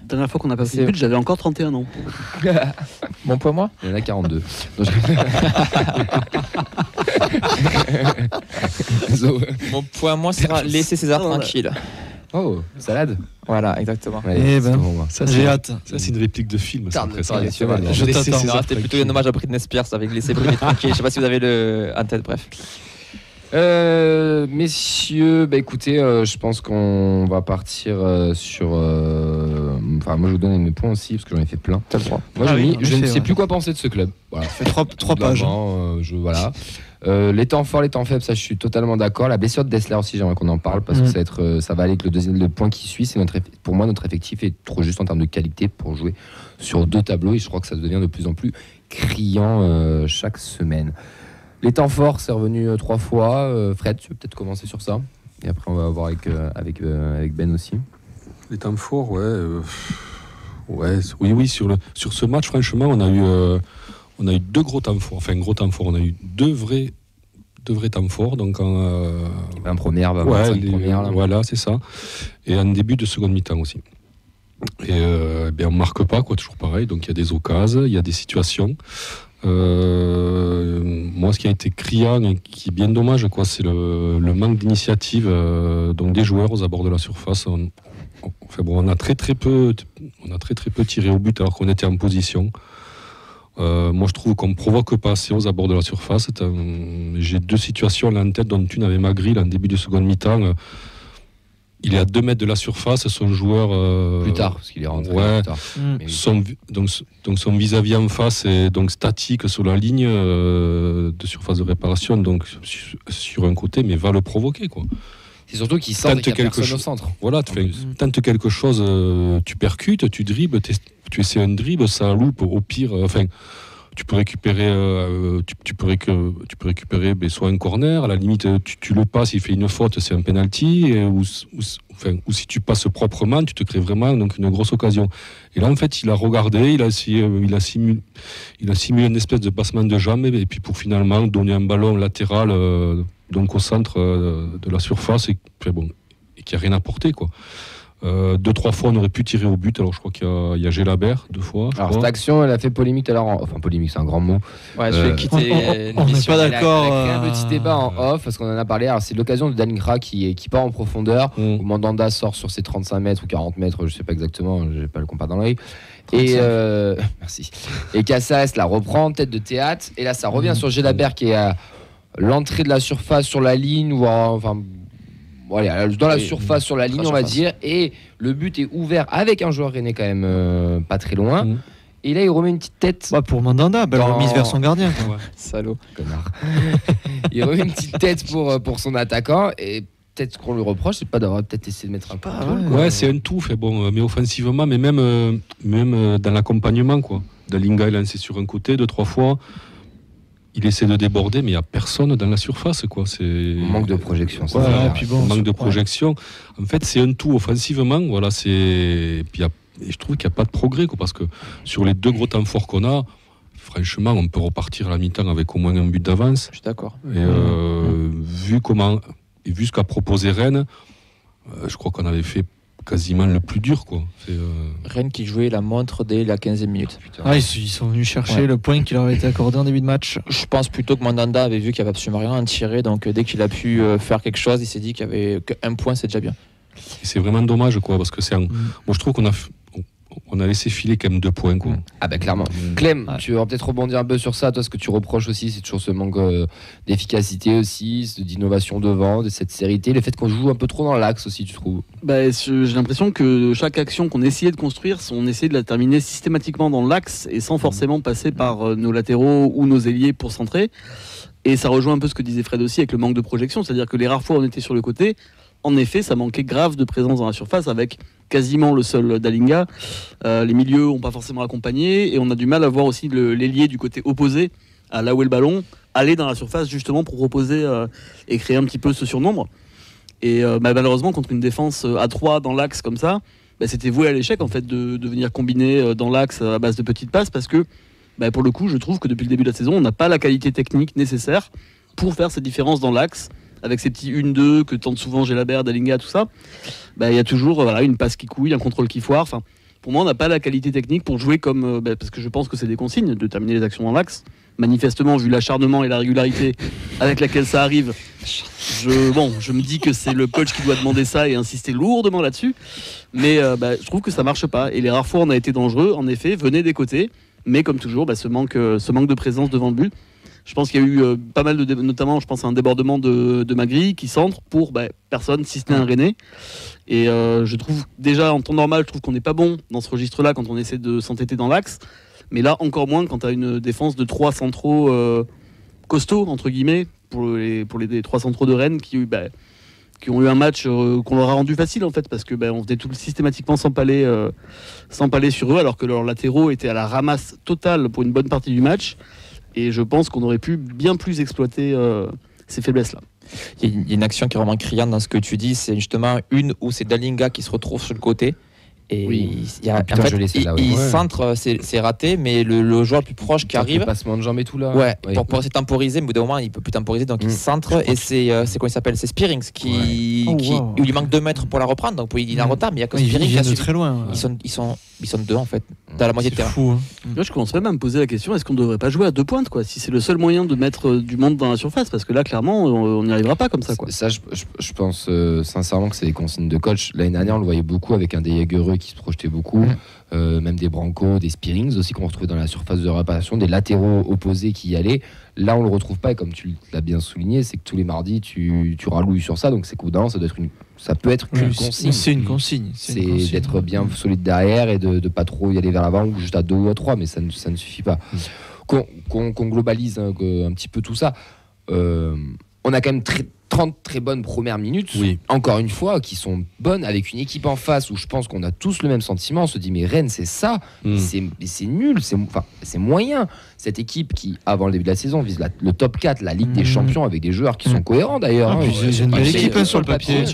La dernière fois qu'on a pas fait de but, j'avais encore 31 ans. Mon point, moi? Il y en a 42. Mon point, moi, sera laisser César tranquille. Oh, salade. Voilà, exactement. Ouais, ça, j'ai hâte. Ça, c'est une réplique de film. Ça, je t'attends. C'était plutôt un hommage à Britney Spears avec laisser Britney tranquille. Je sais pas si vous avez le en tête, bref. Messieurs, écoutez, je pense qu'on va partir sur. Enfin, moi je vous donne mes points aussi parce que j'en ai fait plein. T'as le droit. Moi je ne sais plus quoi penser de ce club. Voilà. Ça fait 3 pages. Voilà. Les temps forts, les temps faibles, ça je suis totalement d'accord. La blessure de Dessler aussi, j'aimerais qu'on en parle parce que ça va aller avec le point qui suit. C'est pour moi notre effectif est trop juste en termes de qualité pour jouer sur 2 tableaux et je crois que ça devient de plus en plus criant chaque semaine. Les temps forts, c'est revenu 3 fois. Fred, tu veux peut-être commencer sur ça. Et après, on va voir avec Ben aussi. Les temps forts, oui. Sur ce match, franchement, on a eu 2 gros temps forts. Enfin, gros temps forts. On a eu 2 vrais temps forts. Donc, un première, voilà, c'est ça. Et un début de seconde mi-temps aussi. Et on marque pas, toujours pareil. Donc, il y a des occasions, il y a des situations. Moi, ce qui a été criant et qui est bien dommage, c'est le manque d'initiative donc des joueurs aux abords de la surface. On a très peu tiré au but alors qu'on était en position. Moi, je trouve qu'on ne provoque pas assez aux abords de la surface. J'ai 2 situations là en tête, dont une avec Magritte en début de seconde mi-temps. Il est à 2 mètres de la surface, son joueur... plus tard, parce qu'il est rentré plus tard. Son vis-à-vis en face est donc statique sur la ligne de surface de réparation, donc sur un côté, mais va le provoquer, quoi. C'est surtout qu'il sent qu'il y a personne au centre. Voilà, tente quelque chose, tu percutes, tu dribbles, tu essaies un dribble, ça loupe, au pire... Tu peux récupérer, soit un corner, à la limite tu le passes, il fait une faute, c'est un penalty, ou si tu passes proprement, tu te crées vraiment donc une grosse occasion. Et là en fait il a regardé, il a simulé une espèce de passement de jambes et puis pour finalement donner un ballon latéral donc au centre de la surface et qui a rien apporté, quoi. 2-3 fois on aurait pu tirer au but. Alors je crois qu'il y a Gélabert 2 fois. Alors cette action elle a fait polémique tout à l'heure. Enfin polémique c'est un grand mot. Ouais, je vais quitter. On n'est pas d'accord. Il a créé un petit débat en off parce qu'on en a parlé. Alors c'est l'occasion de Dalingra qui part en profondeur. Où Mandanda sort sur ses 35 mètres ou 40 mètres, je sais pas exactement, j'ai pas le compas dans l'œil. Et merci. Et Cassas la reprend tête de théâtre et là ça revient sur Gélabert qui est à l'entrée de la surface sur la ligne, voire enfin. Voilà, dans la surface sur la ligne, on va dire, et le but est ouvert avec un joueur rennais quand même pas très loin. Et là, il remet une petite tête. Pour Mandanda, belle remise vers son gardien. Quoi. Salaud. Connard. Il remet une petite tête pour son attaquant, et peut-être qu'on lui reproche, c'est pas d'avoir peut-être essayé de mettre un peu. Ouais, c'est un tout, fait bon, mais offensivement, mais même dans l'accompagnement, quoi. Dalinga est lancé sur un côté 2-3 fois. Il essaie de déborder, mais il n'y a personne dans la surface, quoi. Manque de projection. Manque de projection. En fait, c'est un tout offensivement. Voilà, et je trouve qu'il n'y a pas de progrès, quoi, parce que sur les 2 gros temps forts qu'on a, franchement, on peut repartir à la mi-temps avec au moins un but d'avance. Je suis d'accord. Et vu ce qu'a proposé Rennes, je crois qu'on avait fait quasiment le plus dur, quoi. Rennes qui jouait la montre dès la 15e minute. Ils sont venus chercher le point qui leur avait été accordé en début de match. Je pense plutôt que Mandanda avait vu qu'il n'y avait absolument rien à en tirer, donc dès qu'il a pu faire quelque chose, il s'est dit qu'il y avait qu'un point, c'est déjà bien. Et c'est vraiment dommage, quoi, parce que moi je trouve qu'on a laissé filer quand même 2 points, quoi. Ah bah clairement. Clem, tu vas peut-être rebondir un peu sur ça. Toi, ce que tu reproches aussi, c'est toujours ce manque d'efficacité aussi, d'innovation devant, de cette sérité, le fait qu'on joue un peu trop dans l'axe aussi, tu trouves? J'ai l'impression que chaque action qu'on essayait de construire, on essayait de la terminer systématiquement dans l'axe et sans forcément passer par nos latéraux ou nos ailiers pour centrer. Et ça rejoint un peu ce que disait Fred aussi avec le manque de projection, c'est-à-dire que les rares fois où on était sur le côté, en effet, ça manquait grave de présence dans la surface avec quasiment le seul Dalinga. Les milieux n'ont pas forcément accompagné et on a du mal à voir aussi l'ailier du côté opposé à là où est le ballon aller dans la surface justement pour proposer et créer un petit peu ce surnombre. Et malheureusement, contre une défense à 3 dans l'axe comme ça, c'était voué à l'échec en fait de venir combiner dans l'axe à base de petites passes parce que pour le coup, je trouve que depuis le début de la saison, on n'a pas la qualité technique nécessaire pour faire cette différence dans l'axe. Avec ces petits 1-2 que tente souvent Gelabert, Dalinga, tout ça, il y a toujours une passe qui couille, un contrôle qui foire. Enfin, pour moi, on n'a pas la qualité technique pour jouer comme. Parce que je pense que c'est des consignes de terminer les actions dans l'axe. Manifestement, vu l'acharnement et la régularité avec laquelle ça arrive, je me dis que c'est le coach qui doit demander ça et insister lourdement là-dessus. Mais je trouve que ça marche pas. Et les rares fois où on a été dangereux, en effet, venez des côtés. Mais comme toujours, ce manque de présence devant le but. Je pense qu'il y a eu pas mal notamment je pense à un débordement de Magri qui centre pour personne si ce n'est un Rennais. Et je trouve déjà en temps normal, je trouve qu'on n'est pas bon dans ce registre-là quand on essaie de s'entêter dans l'axe. Mais là encore moins quand tu as une défense de 3 centraux costauds entre guillemets pour les 3 centraux de Rennes qui ont eu un match qu'on leur a rendu facile en fait parce que on venait tout systématiquement s'empaler sur eux alors que leurs latéraux étaient à la ramasse totale pour une bonne partie du match. Et je pense qu'on aurait pu bien plus exploiter ces faiblesses-là. Il y a une action qui est vraiment criante dans ce que tu dis, c'est justement une où c'est Dalinga qui se retrouve sur le côté. Et il centre, c'est raté, mais le joueur le plus proche qui arrive. Passement de jambes et tout là. Pour essayer de temporiser, mais au bout d'un moment, il peut plus temporiser, donc il centre. Et c'est comment il s'appelle? C'est Spearings qui il lui manque 2 mètres pour la reprendre, donc il est en retard, mais il y a que Spearings qui a de très loin. Ils sont 2 en fait, dans la moitié de terrain. Fou, hein. Là, je commence même à me poser la question est-ce qu'on ne devrait pas jouer à 2 pointes quoi, si c'est le seul moyen de mettre du monde dans la surface, parce que là, clairement, on n'y arrivera pas comme ça. Quoi. Ça, je pense sincèrement que c'est des consignes de coach. L'année dernière, on le voyait beaucoup avec un des Jagereux qui se projetait beaucoup, même des Branco, des Spearings aussi qu'on retrouvait dans la surface de réparation, des latéraux opposés qui y allaient. Là, on le retrouve pas, et comme tu l'as bien souligné, c'est que tous les mardis, tu rallouilles sur ça, donc c'est qu'au d'un, ça peut être qu'une consigne. C'est une consigne. C'est d'être bien solide derrière et de pas trop y aller vers l'avant ou juste à 2 ou à 3, mais ça ne suffit pas. Qu'on globalise un petit peu tout ça, on a quand même 30 très bonnes premières minutes, encore une fois, qui sont bonnes avec une équipe en face où je pense qu'on a tous le même sentiment. On se dit, mais Rennes, c'est ça, c'est nul, c'est moyen. Cette équipe qui, avant le début de la saison, vise le top 4, la Ligue des Champions, avec des joueurs qui sont cohérents d'ailleurs. Ils ont une belle équipe sur le papier.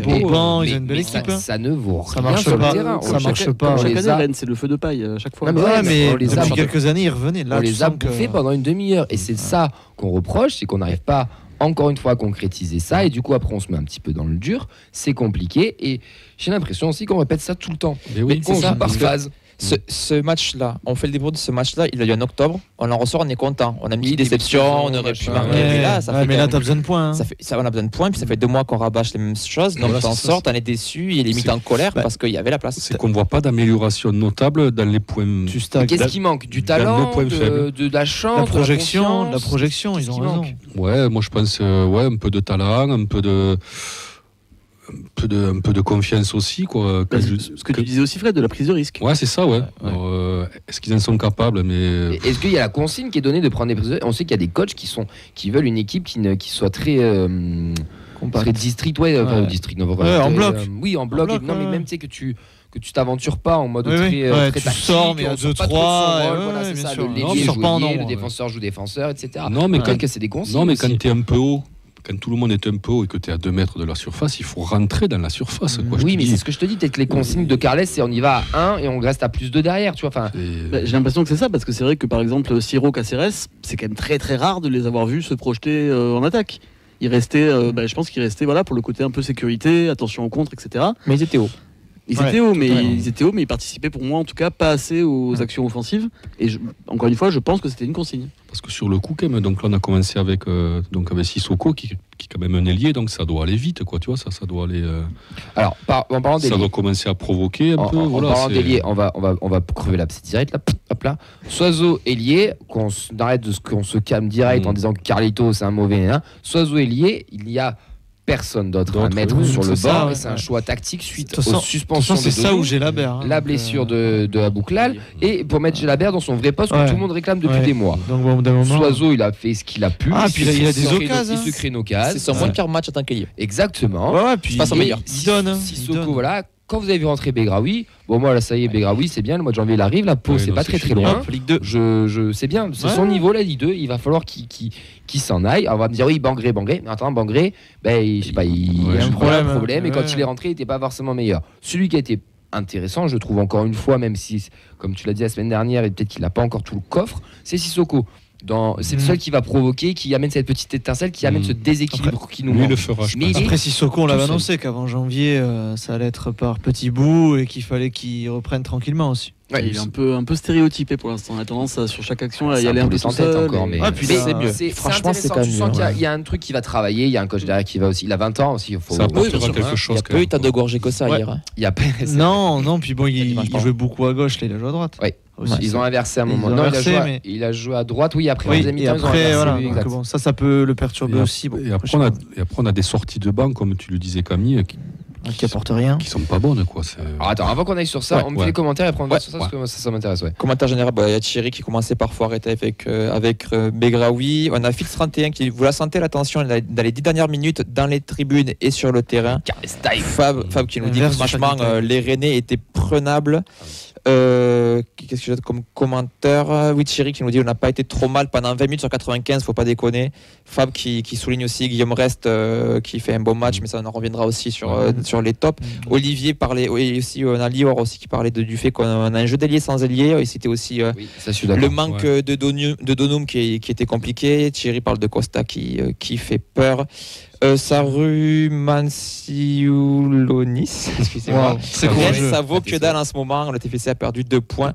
Ils ont une belle équipe. Ça ne vaut rien marche sur pas, le terrain. Ça marche pas. Chaque année, Rennes, c'est le feu de paille à chaque fois. Mais depuis quelques années, ils revenaient. On les a bouffés pendant une demi-heure. Et c'est ça qu'on reproche, c'est qu'on n'arrive pas encore une fois à concrétiser ça, et du coup après on se met un petit peu dans le dur, c'est compliqué, et j'ai l'impression aussi qu'on répète ça tout le temps, mais qu'on joue par phase. Ce match-là, on fait le débrief de ce match-là, il a lieu en octobre, on en ressort, on est content. On a une petite déception, on aurait pu marquer. Mais là, t'as besoin de points. On a besoin de points, puis ça fait 2 mois qu'on rabâche les mêmes choses. Donc t'en sors, t'en es déçu, il est limite en colère parce qu'il y avait la place. C'est qu'on ne voit pas d'amélioration notable dans les points. Qu'est-ce qui manque? Du talent, de la chance, la projection, ils ont raison. Ouais, moi je pense un peu de talent, un peu de confiance aussi, quoi. Ce que tu disais aussi, Fred, de la prise de risque. Ouais, c'est ça, ouais. Alors, est-ce qu'ils en sont capables? Mais est-ce qu'il y a la consigne qui est donnée de prendre des prises de risque? On sait qu'il y a des coachs qui veulent une équipe qui soit très district, district, en bloc. Oui, en bloc. Non, mais même tu sais que tu t'aventures pas en mode très tu tactique, sors mais à 2-3, voilà, c'est ça, le l'ailier joue ailier, le défenseur joue défenseur, etc. Non, mais quand c'est des consignes. Non, mais quand tu es un peu haut, quand tout le monde est un peu haut et que tu es à 2 mètres de la surface, il faut rentrer dans la surface. Quoi, oui, mais c'est ce que je te dis. Peut-être que les consignes de Carles, c'est on y va à 1 et on reste à plus 2 derrière. Tu vois, j'ai l'impression que c'est ça, parce que c'est vrai que par exemple, Siro, Caceres, c'est quand même très très rare de les avoir vus se projeter en attaque. Il restait, je pense qu'il restait pour le côté un peu sécurité, attention aux contres, etc. Mais ils étaient hauts. Ils étaient hauts, mais ils participaient pour moi en tout cas pas assez aux actions offensives. Et encore une fois, je pense que c'était une consigne. Parce que sur le coup, quand même, donc là on a commencé avec Sissoko qui est quand même un ailier, donc ça doit aller vite, quoi. Tu vois, ça doit aller. Alors, en parlant d'ailier, ça doit commencer à provoquer un peu. En parlant d'ailier, on va crever la petite direct là. Hop là. Soiseau ailier, qu'on se calme direct en disant que Carlito c'est un mauvais. Soiseau ailier, il y a personne d'autre à mettre sur le banc et c'est un choix tactique suite aux suspensions. C'est ça où j'ai la blessure de Abouklal et pour mettre Gelabert dans son vrai poste que tout le monde réclame depuis des mois. Donc d'un moment, Soiseau il a fait ce qu'il a pu. Puis il a des occasions. Il se crée une occasion. C'est son moins quart match en tant qu'ailier. Exactement. Puis pas son meilleur. Il donne. Sissoko, voilà. Quand vous avez vu rentrer Begraoui, moi là ça y est, Begraoui c'est bien, le mois de janvier il arrive, la Pau c'est pas très loin. Ligue 2. C'est bien, c'est son niveau la Ligue 2, il va falloir qu'il s'en aille. Alors, on va me dire oui, Bangré, mais attends, Bangré, je sais pas, il a un problème et quand il est rentré, il était pas forcément meilleur. Celui qui a été intéressant, je trouve encore une fois, même si comme tu l'as dit la semaine dernière et peut-être qu'il n'a pas encore tout le coffre, c'est Sissoko. C'est le seul qui va provoquer, qui amène cette petite étincelle, qui amène ce déséquilibre qui nous manque. Le fera, après Sissoko, on l'avait annoncé qu'avant janvier, ça allait être par petits bouts et qu'il fallait qu'il reprenne tranquillement aussi. Ouais, il est un peu stéréotypé pour l'instant. On a tendance sur chaque action à y aller un peu sans tête encore. Mais c'est mieux. Franchement, c'est quand même. Tu sens qu'il y a un truc qui va travailler. Il y a un coach derrière qui va aussi. Il a 20 ans aussi. Ça apportera quelque chose. Il y a peu eu de gorgé que ça hier. Non, puis bon, il jouait beaucoup à gauche, là il a joué à droite. Oui. Ils ont inversé à un moment. Non, il a joué à droite, oui. Après, ça peut le perturber aussi. Et après, on a des sorties de banc, comme tu le disais, Camille, qui apportent rien, qui sont pas bonnes, quoi. Alors attends, avant qu'on aille sur ça, on me fait les commentaires et après on va sur ça parce que ça m'intéresse. Commentaire général, il y a Thierry qui commençait parfois à arrêter avec Begraoui. On a Fils 31 qui vous la sentez l'attention dans les 10 dernières minutes dans les tribunes et sur le terrain. Fab qui nous dit que franchement les Rennais étaient prenables. Qu'est-ce que j'ai comme commentaire? Oui, Thierry qui nous dit on n'a pas été trop mal pendant 20 minutes sur 95, faut pas déconner. Fab qui souligne aussi Guillaume Rest qui fait un bon match, mais ça on en reviendra aussi sur les tops. Olivier parlait, et aussi on a Lior aussi qui parlait du fait qu'on a un jeu d'ailier sans ailier, et c'était aussi le manque de Donum qui était compliqué. Thierry parle de Costa qui fait peur. Saru Manciulonis, excusez-moi. Ça vaut que dalle en ce moment. Le TFC a perdu 2 points.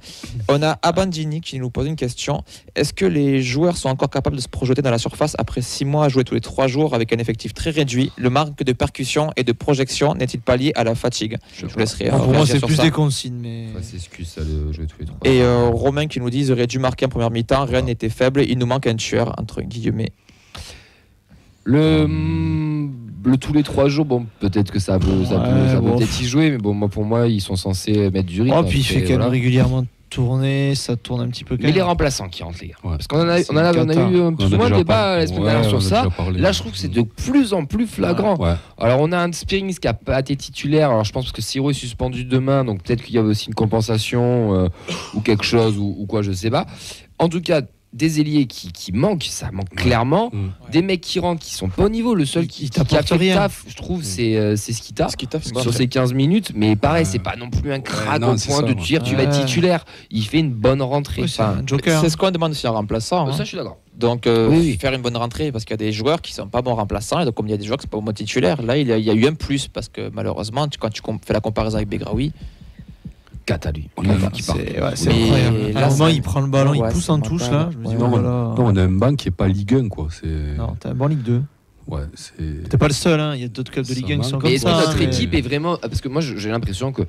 On a Abandini qui nous pose une question. Est-ce que les joueurs sont encore capables de se projeter dans la surface après 6 mois à jouer tous les 3 jours avec un effectif très réduit? Le manque de percussion et de projection n'est-il pas lié à la fatigue? Je vous laisserai. Pour moi, c'est plus des consignes. Mais... c'est excuse ça de jouer tous les 3. Et Romain qui nous dit ils auraient dû marquer en première mi-temps. Rennes était faible. Il nous manque un tueur, entre guillemets. Le tous les 3 jours, peut-être que ça peut peut-être y jouer, mais pour moi, ils sont censés mettre du rythme. Puis il fait quand même régulièrement tourner, ça tourne un petit peu. Mais les remplaçants qui rentrent, les gars. Parce qu'on a eu plus ou moins débat la semaine dernière sur ça. Là, je trouve que c'est de plus en plus flagrant. Alors, on a un Spearings qui a pas été titulaire. Alors, je pense que Siro est suspendu demain, donc peut-être qu'il y avait aussi une compensation ou quelque chose ou quoi, je sais pas. En tout cas, des ailiers qui manquent, ça manque clairement. Des mecs qui rentrent qui sont pas au niveau. Le seul qui a fait le taf, je trouve, c'est Skita sur ces 15 minutes. Mais pareil, c'est pas non plus un crack au point de dire tu vas être titulaire. Il fait une bonne rentrée. C'est un joker. C'est ce qu'on demande aussi un remplaçant. Ça, je suis d'accord. Donc, faire une bonne rentrée parce qu'il y a des joueurs qui sont pas bons remplaçants. Et donc, comme il y a des joueurs qui sont pas bons titulaires, là, il y a eu un plus parce que malheureusement, quand tu fais la comparaison avec Begraoui. Cata, lui. C'est incroyable. À un moment, il prend le ballon, il pousse en touche là. Je me dis, non, on a un banc qui est pas Ligue 1 quoi. Non, t'as un banc Ligue 2. Ouais, t'es pas le seul, hein. Il y a d'autres clubs de Ligue 1 qui sont comme ça. Et notre équipe est vraiment, parce que moi j'ai l'impression que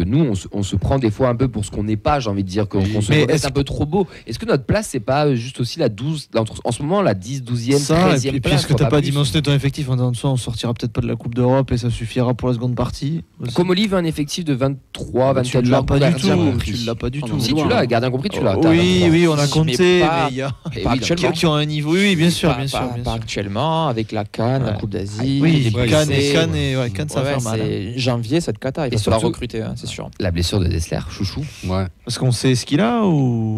nous on se prend des fois un peu pour ce qu'on n'est pas, j'ai envie de dire qu'on se reste un peu trop beau. Est-ce que notre place c'est pas juste aussi la 12 en ce moment la 10, 12e, 13e et puis est-ce que t'as pas dimensionné ton effectif en disant de ça on sortira peut-être pas de la Coupe d'Europe et ça suffira pour la seconde partie aussi. Comme Olive a un effectif de 23, 24 joueurs, pas du tout. Tu l'as pas du tout. Si tu l'as, gardien compris, tu l'as. Oui, on a compté, mais il y a actuellement qui ont un niveau. Oui, bien sûr. Pas actuellement avec la CAN, la Coupe d'Asie. Oui, CAN ça va faire mal. Janvier cette cata, il va falloir recruter. C'est sûr. La blessure de Dessler, chouchou. Ouais. Parce qu'on sait ce qu'il a ou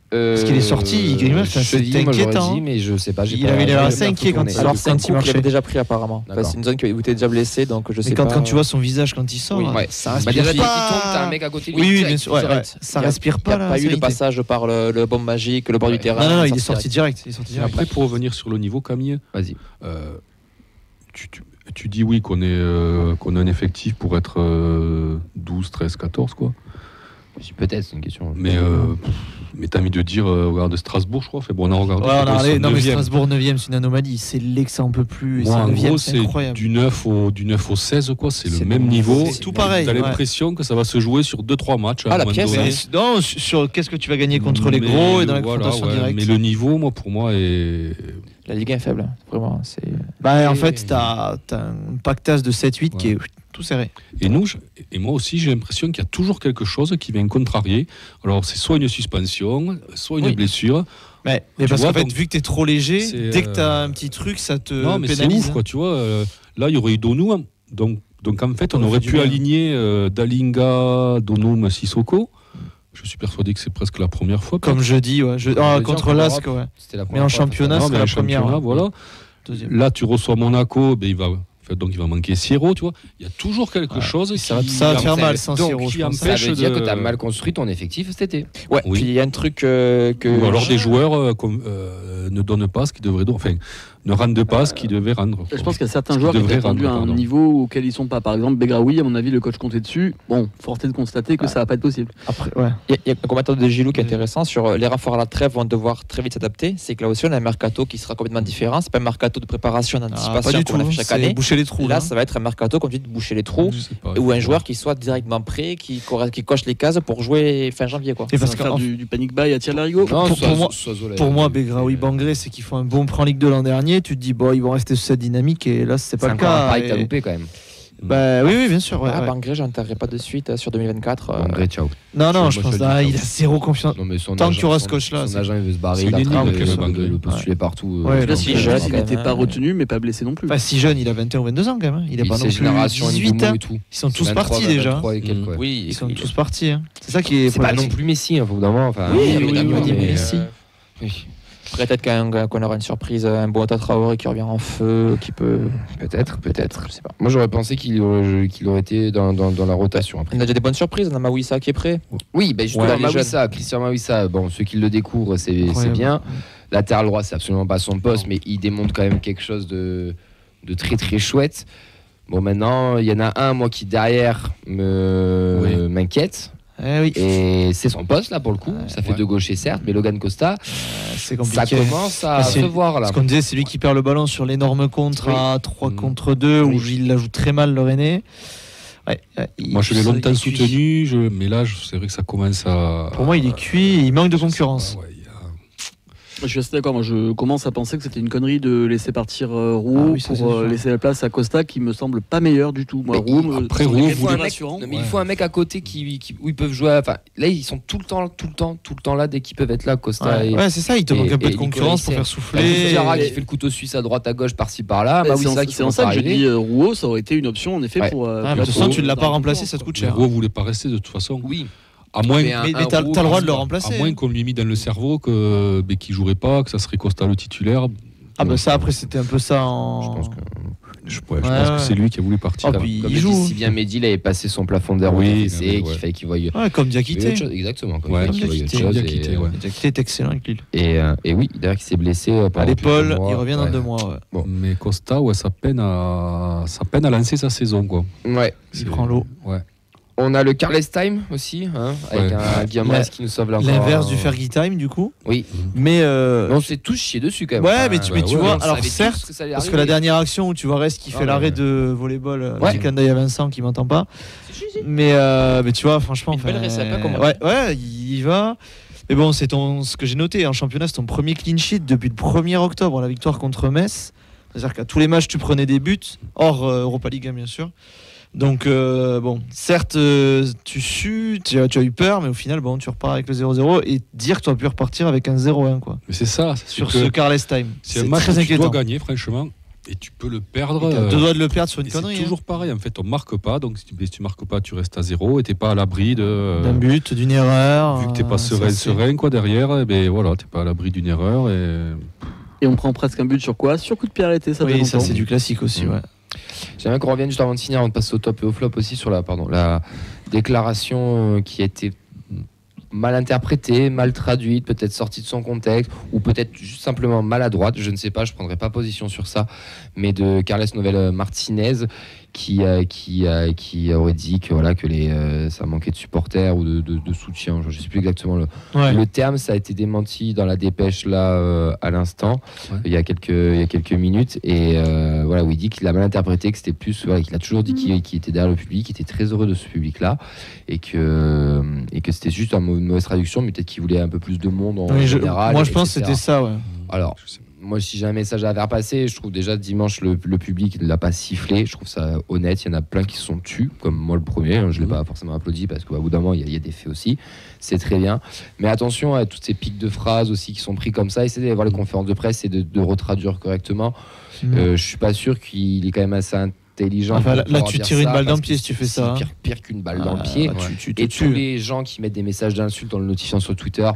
parce qu'il est sorti, Grimal, c'est inquiétant. Mais je sais pas. Il avait l'air assez inquiet quand il alors c'est un coup qu'il avait déjà pris apparemment. C'est une zone où il était déjà blessé, donc je sais pas. Quand tu vois son visage quand il sort, ça respire pas. Déjà, il tombe, t'as un mec à côté de lui. Oui, bien sûr. Ça respire pas. Il n'y a pas eu le passage par le bombe magique, le bord du terrain. Non, il est sorti direct. Après, pour revenir sur le niveau, Camille, vas-y. Tu dis oui qu'on a un effectif pour être 12, 13, 14 quoi. Peut-être, c'est une question. Mais t'as envie de dire, regarde Strasbourg, je crois. On a regardé. Non, mais Strasbourg 9e, c'est une anomalie. C'est laid que ça en peut plus. En gros, c'est du 9 au 16, quoi. C'est le même niveau. C'est tout pareil. T'as l'impression que ça va se jouer sur 2-3 matchs. La pièce. Non, sur qu'est-ce que tu vas gagner contre les gros et dans la confrontation directe. Mais le niveau, pour moi, est. La Ligue 1 est faible, vraiment. En fait, t'as un pactage de 7-8 qui est tout serré. Et moi aussi, j'ai l'impression qu'il y a toujours quelque chose qui vient contrarier. Alors, c'est soit une suspension, soit une blessure. Mais parce qu'en fait, vu que t'es trop léger, dès que t'as un petit truc, ça te pénalise. C'est ouf, quoi, tu vois. Là, il y aurait eu Donoum. Donc en fait, on aurait pu aligner Dalinga, Donoum, Sissoko. Je suis persuadé que c'est presque la première fois. Comme jeudi, contre l'Asc, mais en championnat, c'est la première. Voilà. Là, tu reçois Monaco, il va manquer Sierro, tu vois. Il y a toujours quelque chose ça va te faire mal sans Sierro. Ça veut dire que tu as mal construit ton effectif cet été. Ouais, puis il y a un truc Ou alors des joueurs ne donnent pas ce qu'ils devraient donner. Enfin, ne rendent pas ce qu'ils devaient rendre. Je pense qu'il y a certains joueurs qui sont rendus à un niveau auquel ils sont pas. Par exemple, Begraoui, à mon avis, le coach comptait dessus. Bon, force est de constater que ça va pas être possible. Après, il y a un commentaire de Gilou qui est intéressant sur les renforts à la trêve vont devoir très vite s'adapter. C'est que là aussi, on a un mercato qui sera complètement différent. C'est pas un mercato de préparation, d'anticipation qu'on a fait chaque année. Boucher les trous. Là, ça va être un mercato, comme tu dis, de boucher les trous. Ou un joueur qui soit directement prêt, qui coche les cases pour jouer fin janvier. Et parce faire du panic buy à Thierry-Larigot. Pour moi, Begraoui, Bangré, c'est qu'ils font un bon prend Ligue 2 l'an dernier. Tu te dis, ils vont rester sur cette dynamique et là c'est pas le cas. Pareil, t'as loupé quand même. Oui, bien sûr. Bangré, j'enterrerai pas de suite sur 2024. Bangré, ciao. Non, je pense qu'il a zéro confiance. Tant que tu auras ce coach-là. Son agent, il veut se barrer. Il a postulé partout. Si jeune, il n'était pas retenu, mais pas blessé non plus. Si jeune, il a 21 ou 22 ans quand même. Il a pas non plus 18 ans. Ils sont tous partis déjà. Oui, ils sont tous partis. C'est ça qui est. C'est pas non plus Messi, il faut d'abord. Oui, Messi. Peut-être qu'on aura une surprise, un Boata Traoré qui revient en feu, qui peut. Peut-être, je sais pas. Moi j'aurais pensé qu'il aurait été dans la rotation. Après. On a déjà des bonnes surprises, on a Mawissa qui est prêt. Oui, justement, Christian Mawissa, ceux qui le découvrent, c'est bien. Latéral droit, c'est absolument pas son poste, mais il démontre quand même quelque chose de très très chouette. Bon, maintenant, il y en a un, moi, qui derrière m'inquiète. Et c'est son poste là pour le coup. Ça fait deux gauchers certes, mais Logan Costa, c'est compliqué. Ça commence à se voir là. Ce qu'on disait, c'est lui qui perd le ballon sur l'énorme contre à 3 contre 2 où il la joue très mal, le René. Moi je l'ai longtemps soutenu, mais là c'est vrai que ça commence à. Pour moi il est cuit, il manque de concurrence. Je suis assez d'accord, moi je commence à penser que c'était une connerie de laisser partir Rouault pour laisser la place à Costa qui me semble pas meilleur du tout. Moi, Rouault, il faut un mec à côté où ils peuvent jouer. Enfin, là ils sont tout le temps là dès qu'ils peuvent être là. Costa. C'est ça, il te manque un peu de concurrence pour faire souffler. Diarra qui fait le couteau suisse à droite à gauche par-ci par-là. C'est en ça que je dis Rouault, ça aurait été une option en effet pour. De toute façon, tu ne l'as pas remplacé, ça te coûte cher. Rouault voulait pas rester de toute façon. Oui. À moins, mais t'as le droit de le remplacer. À moins qu'on lui ait mis dans le cerveau qu'il jouerait pas, que ça serait Costa le titulaire. Ça après c'était un peu ça Je pense que c'est lui qui a voulu partir. Il joue. Si bien Mehdi il avait passé son plafond d'air au TFC, qu'il fallait qu'il voyait. Comme Diakité. Exactement. Diakité est excellent avec Lille. Et oui, d'ailleurs qui s'est blessé. À l'épaule, il revient dans 2 mois. Mais Costa, ça peine à lancer sa saison quoi. Ouais. Il prend l'eau. Ouais. On a le Carless Time aussi, avec un Guillaume Reyes qui nous sauve encore. L'inverse du Fergie Time, du coup. Oui. Mais on s'est tous chiés dessus quand même. Ouais, mais tu vois, alors certes, parce que la dernière action où tu vois Reyes qui fait l'arrêt de volleyball, petit clin d'œil à Vincent qui m'entend pas. Mais tu vois, franchement, ouais, il y va. Mais bon, c'est ce que j'ai noté en championnat, c'est ton premier clean sheet depuis le 1er octobre, la victoire contre Metz. C'est-à-dire qu'à tous les matchs, tu prenais des buts, hors Europa League, bien sûr. Donc, certes, tu as eu peur, mais au final, tu repars avec le 0-0 et dire que tu as pu repartir avec un 0-1. Quoi. Mais c'est ça. Sur ce Carless Time. C'est un match que tu dois gagner, franchement, et tu peux le perdre. Tu as deux doigts de le perdre sur une connerie. C'est toujours pareil, en fait, on ne marque pas, donc si tu ne marques pas, tu restes à 0 et tu n'es pas à l'abri d'un but, d'une erreur. Vu que tu n'es pas serein quoi, derrière, et tu n'es pas à l'abri d'une erreur. Et on prend presque un but sur quoi? Sur coup de pied arrêté, ça fait longtemps. Ça c'est du classique aussi, ouais. J'aimerais qu'on revienne juste avant de finir, avant de passer au top et au flop aussi sur la déclaration qui a été mal interprétée, mal traduite, peut-être sortie de son contexte, ou peut-être juste simplement maladroite, je ne sais pas, je ne prendrai pas position sur ça, mais de Carles Novel Martinez qui aurait dit que ça manquait de supporters ou de soutien, je ne sais plus exactement le terme, ça a été démenti dans la dépêche là à l'instant, il y a quelques minutes, et où il dit qu'il a mal interprété, que c'était plus, qu'il a toujours dit qu'il était derrière le public, qu'il était très heureux de ce public-là, et que c'était juste une mauvaise traduction, mais peut-être qu'il voulait un peu plus de monde en général. Moi je pense que c'était ça, ouais. Alors, moi, si j'ai un message à faire passer, je trouve déjà dimanche le public ne l'a pas sifflé. Je trouve ça honnête. Il y en a plein qui se sont tus, comme moi le premier. Je ne l'ai pas forcément applaudi parce qu'au bout d'un moment, il y a des faits aussi. C'est très bien. Mais attention à toutes ces pics de phrases aussi qui sont pris comme ça. Essayez d'aller voir les conférences de presse et de retraduire correctement. Je suis pas sûr qu'il est quand même assez intelligent. Enfin, là, tu tires une balle dans le pied si tu fais ça. C'est pire qu'une balle dans le pied. Et tous les gens qui mettent des messages d'insultes en le notifiant sur Twitter,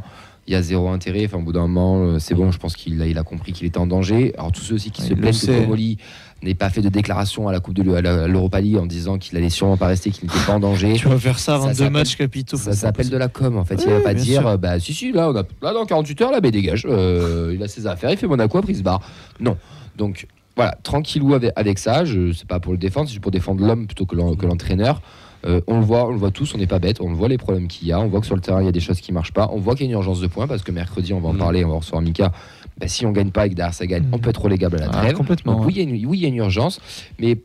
il y a zéro intérêt. Enfin, au bout d'un moment, c'est bon, je pense qu'il a compris qu'il était en danger. Alors, tous ceux aussi qui se plaignent que Comoli n'ait pas fait de déclaration à la Coupe de l'Europa League en disant qu'il allait sûrement pas rester, qu'il n'était pas en danger. Tu vas faire ça avant deux matchs capitaux. Ça s'appelle de la com, en fait. Il ne va pas dire, si, là, dans 48 heures, là, dégage. Il a ses affaires, il fait Monaco, a pris ce bar. Non. Donc, voilà, tranquillou avec ça. C'est pas pour le défendre, c'est pour défendre l'homme plutôt que l'entraîneur. On le voit tous, on n'est pas bête, on voit les problèmes qu'il y a, on voit que sur le terrain il y a des choses qui marchent pas, on voit qu'il y a une urgence de points parce que mercredi on va en parler, on va recevoir Mika. Si on gagne pas et que derrière ça gagne, on peut être relégable à la trêve. Complètement. Donc, oui, il y a une urgence, mais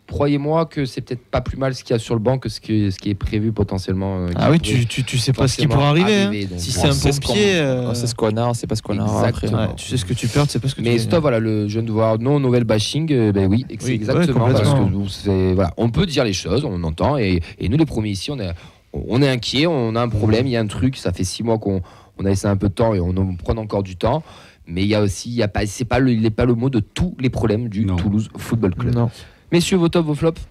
croyez-moi que c'est peut-être pas plus mal ce qu'il y a sur le banc que ce qui est prévu potentiellement. Tu sais pas ce qui pourra arriver. Donc, si c'est un pompier, on sait ce qu'on a, on sait pas ce qu'on a après. Tu sais ce que tu perds, tu sais pas ce que tu gagnes. Mais stop, le jeune devoir non novel bashing, oui, c'est exactement parce que on peut dire les choses, on entend, et nous les premiers ici, on est inquiets, on a un problème, il y a un truc, ça fait 6 mois qu'on a laissé un peu de temps et on prend encore du temps. Mais il y a aussi, il n'est pas le mot de tous les problèmes du Toulouse Football Club. Non. Messieurs, vos tops, vos flops,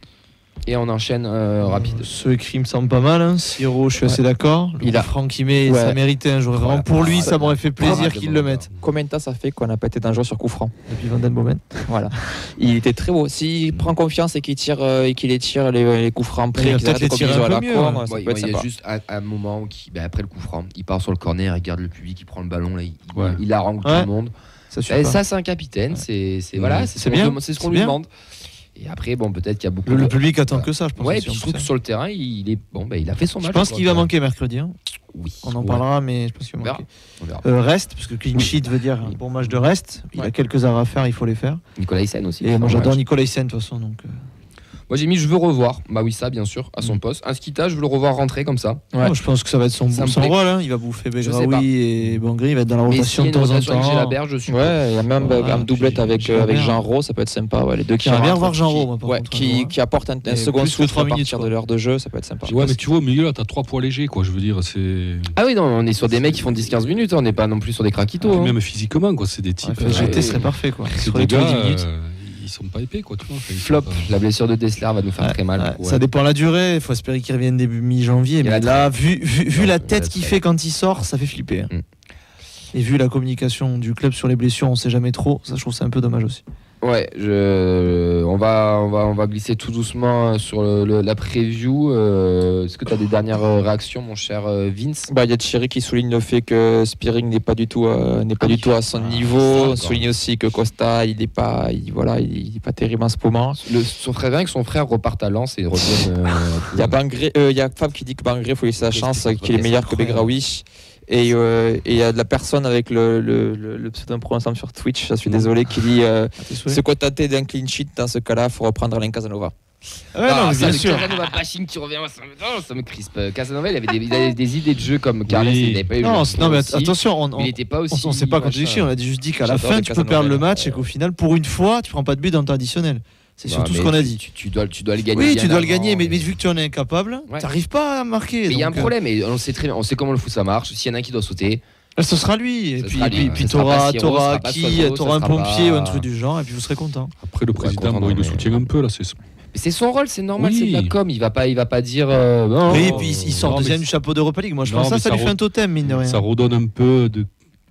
et on enchaîne rapide. Ce écrit me semble pas mal. Siro, je suis assez d'accord. Le Franck qui met, ça méritait un joueur. Vraiment pour lui, ça m'aurait fait plaisir qu'il le mette. Combien de temps ça fait qu'on n'a pas été dangereux sur coup franc depuis Van Den Bomen. Voilà. Il était très beau. S'il prend confiance et qu'il tire les coups francs près, il va peut-être les tirer un peu mieux. Il y a juste un moment où après le coup franc, il part sur le corner, il regarde le public, il prend le ballon, là, il harangue tout le monde. Ça, c'est un capitaine. C'est bien. C'est ce qu'on lui demande. Et après, peut-être qu'il y a beaucoup. Le public attend que ça, je pense. Ouais, et puis je trouve que sur le terrain, il a fait son match. Je pense qu'il va manquer mercredi. Oui. On en parlera, mais je pense qu'il va manquer. Reste, parce que clean sheet veut dire un bon match de reste. Il a quelques arrêts à faire, il faut les faire. Nicolas Hyssen aussi. Et moi, j'adore Nicolas Hyssen de toute façon. Moi j'ai mis je veux revoir Mawissa bien sûr à son poste. Un Skita, je veux le revoir rentrer comme ça. Je pense que ça va être son rôle. Il va bouffer Begraoui et Bangri, il va être dans la rotation de temps en temps. Il y a même un doublette avec Jean Rau, ça peut être sympa. Les deux qui bien voir Jean Rau, qui apporte un second souffle à partir de l'heure de jeu, ça peut être sympa. Ouais, mais tu vois au milieu là, t'as 3 poids légers quoi. Je veux dire, c'est. Ah oui, non, on est sur des mecs qui font 10-15 minutes. On n'est pas non plus sur des craquitos. Même physiquement quoi, c'est des types. GT serait parfait quoi. Sur les 10 minutes. Ils sont pas épais quoi, tu vois. Flop, la blessure de Dessler va nous faire très mal. Ça dépend de la durée, il faut espérer qu'il revienne début mi-janvier, mais là vu la tête qu'il fait quand il sort, ça fait flipper. Et vu la communication du club sur les blessures, on sait jamais trop, ça je trouve c'est un peu dommage aussi. Ouais, on va glisser tout doucement sur la preview. Est-ce que tu as des dernières réactions, mon cher Vince? Il y a Thierry qui souligne le fait que Spearing n'est pas du tout à son niveau. On souligne aussi que Costa, il n'est pas terrible en ce moment. Son frère vient que son frère reparte à Lens et revienne. Il y a Fab qui dit que Bangré, il faut lui laisser sa chance, qu'il est meilleur que Begraoui. Et il y a de la personne avec le pseudo imprononçable sur Twitch, je suis désolé, qui dit se contenter d'un clean sheet dans ce cas-là, il faut reprendre Alain Casanova. Bien sûr. Casanova bashing qui revient, ça me crispe. Casanova, il avait des idées de jeu comme Carles, il n'avait pas eu. Non, mais attention, on n'était pas aussi. On ne s'est pas contradiction, on a juste dit qu'à la fin, tu peux perdre le match et qu'au final, pour une fois, tu prends pas de but dans le temps additionnel. C'est surtout ce qu'on a dit. Tu dois le gagner. Oui, tu dois le gagner, mais vu que tu en es incapable, tu n'arrives pas à marquer. Mais il y a un problème, et on sait très bien, on sait comment le foot ça marche. S'il y en a un qui doit sauter, ce sera lui. Et puis tu auras un pompier ou un truc du genre, et puis vous serez content. Après, le président, il le soutient un peu là. C'est son rôle, c'est normal, c'est de la com. Il va pas dire. Oui, et puis il sort deuxième du chapeau d'Europa League. Moi, je pense que ça lui fait un totem, mine de rien. Ça redonne un peu de.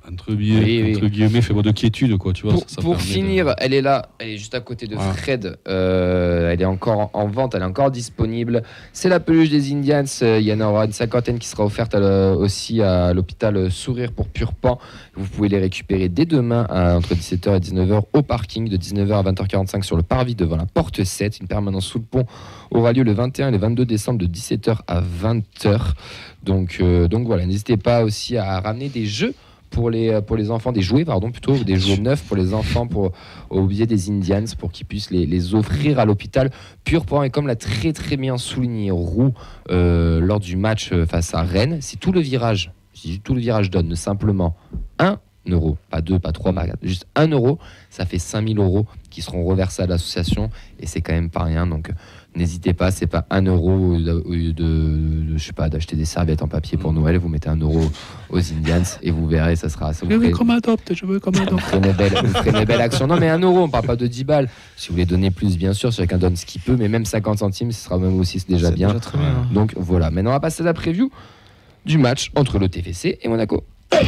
Entre guillemets, fait de quiétude, quoi, tu vois. Pour finir, elle est là, elle est juste à côté de Fred. Elle est encore en vente, elle est encore disponible. C'est la peluche des Indians. Il y en aura une cinquantaine qui sera offerte aussi à l'hôpital Sourire pour Purpan. Vous pouvez les récupérer dès demain entre 17h et 19h au parking, de 19h à 20h45 sur le parvis devant la porte 7. Une permanence sous le pont aura lieu le 21 et le 22 décembre de 17h à 20h. Donc voilà, n'hésitez pas aussi à ramener des jeux pour les enfants, des jouets neufs pour les enfants au biais des Indians pour qu'ils puissent les offrir à l'hôpital Purpan. Et comme l'a très très bien souligné Roux lors du match face à Rennes, si tout le virage donne simplement 1 euro, pas 2, pas 3, pas 4, juste 1 euro, ça fait 5 000 euros qui seront reversés à l'association et c'est quand même pas rien. Donc n'hésitez pas, c'est pas 1 euro au lieu d'acheter des serviettes en papier pour Noël, vous mettez 1 euro aux Indians et vous verrez, ça je veux comme adopte. Vous ferez une belle action. Non mais 1 euro, on parle pas de 10 balles. Si vous voulez donner plus, bien sûr, chacun donne ce qu'il peut, mais même 50 centimes, ce sera même aussi déjà bien. Déjà très bien. Donc voilà, maintenant on va passer à la preview du match entre le TFC et Monaco. C'est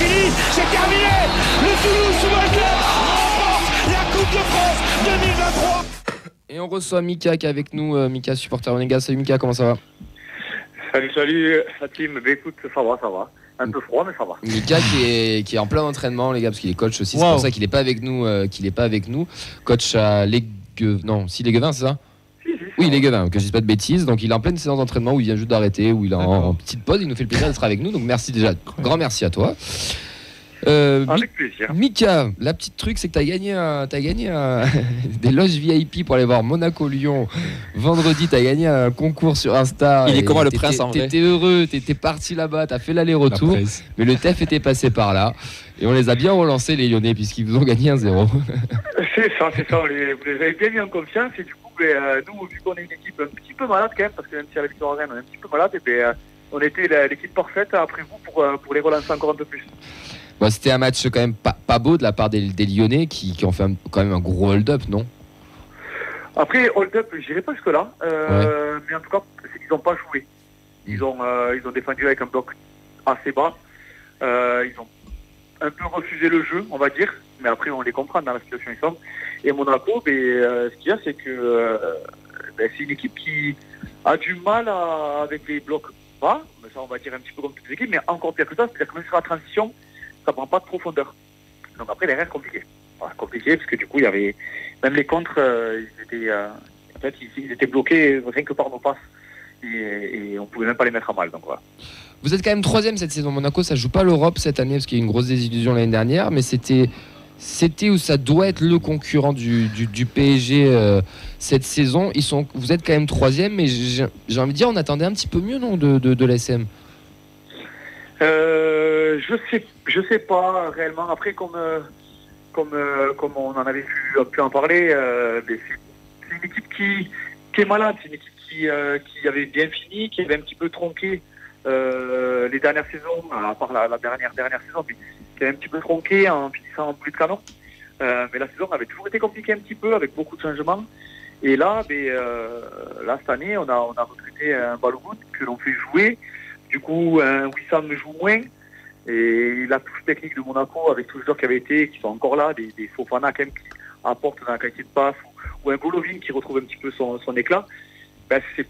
fini, c'est terminé. Le Toulouse Football Club remporte la Coupe de France 2023. Et on reçoit Mika qui est avec nous, Mika supporter Onega. Salut Mika, comment ça va? Salut la team. Écoute, ça va. Un peu froid mais ça va. Mika qui est en plein entraînement les gars, parce qu'il est coach aussi. C'est pour ça qu'il n'est pas avec nous, Coach à Léguevin, c'est ça? Oui, Léguevin, que je ne dise pas de bêtises. Donc il est en pleine séance d'entraînement où il vient juste d'arrêter, où il est en petite pause. Il nous fait le plaisir d'être avec nous. Donc merci déjà, grand merci à toi. Avec plaisir. Mika, la petite truc, c'est que tu as gagné des loges VIP pour aller voir Monaco-Lyon. Vendredi, tu as gagné un concours sur Insta. Il est comment le prince en vrai? T'étais heureux, t'étais parti là-bas, t'as fait l'aller-retour. Mais le TEF était passé par là. Et on les a bien relancés, les Lyonnais, puisqu'ils vous ont gagné 1-0. C'est ça. Vous les avez bien mis en confiance. Et du coup, nous, vu qu'on est une équipe un petit peu malade quand même, parce que même si à la victoire Rennes, on est un petit peu malade, on était l'équipe parfaite après vous pour les relancer encore un peu plus. Bon, c'était un match quand même pas beau de la part des Lyonnais qui ont fait quand même un gros hold-up, non? Après, hold-up, je n'irai pas jusque-là. Mais en tout cas, c'est qu'ils n'ont pas joué. Ils ont défendu avec un bloc assez bas. Ils ont un peu refusé le jeu, on va dire. Mais après, on les comprend dans la situation où ils sont. Et Monaco, ce qu'il y a, c'est que c'est une équipe qui a du mal avec les blocs bas. Mais ça, on va dire un petit peu comme toutes les équipes. Mais encore pire que ça, c'est-à-dire que même sur la transition, ça prend pas de profondeur. Donc après, les règles compliquées. Voilà, compliqué parce que du coup, il y avait même les contres, ils étaient bloqués rien que par nos passes et on pouvait même pas les mettre à mal. Donc voilà. Vous êtes quand même 3e cette saison. Monaco, ça joue pas l'Europe cette année parce qu'il y a eu une grosse désillusion l'année dernière, mais c'était où ça doit être le concurrent du PSG cette saison. Vous êtes quand même 3e, mais j'ai envie de dire, on attendait un petit peu mieux, non, de l'ASM. Je sais pas réellement. Après, comme on en avait pu en parler, c'est une équipe qui est malade. C'est une équipe qui avait bien fini, qui avait un petit peu tronqué les dernières saisons, à part la dernière saison, mais qui avait un petit peu tronqué en finissant en bout de canon. Mais la saison avait toujours été compliquée un petit peu, avec beaucoup de changements. Et là, cette année, on a recruté un Balogun que l'on fait jouer. Du coup, Wissam joue moins. Et la touche technique de Monaco, avec tous les joueurs qui avaient été, qui sont encore là, des Fofana quand même qui apportent dans la qualité de passe, ou un Golovin qui retrouve un petit peu son éclat, ben, c'est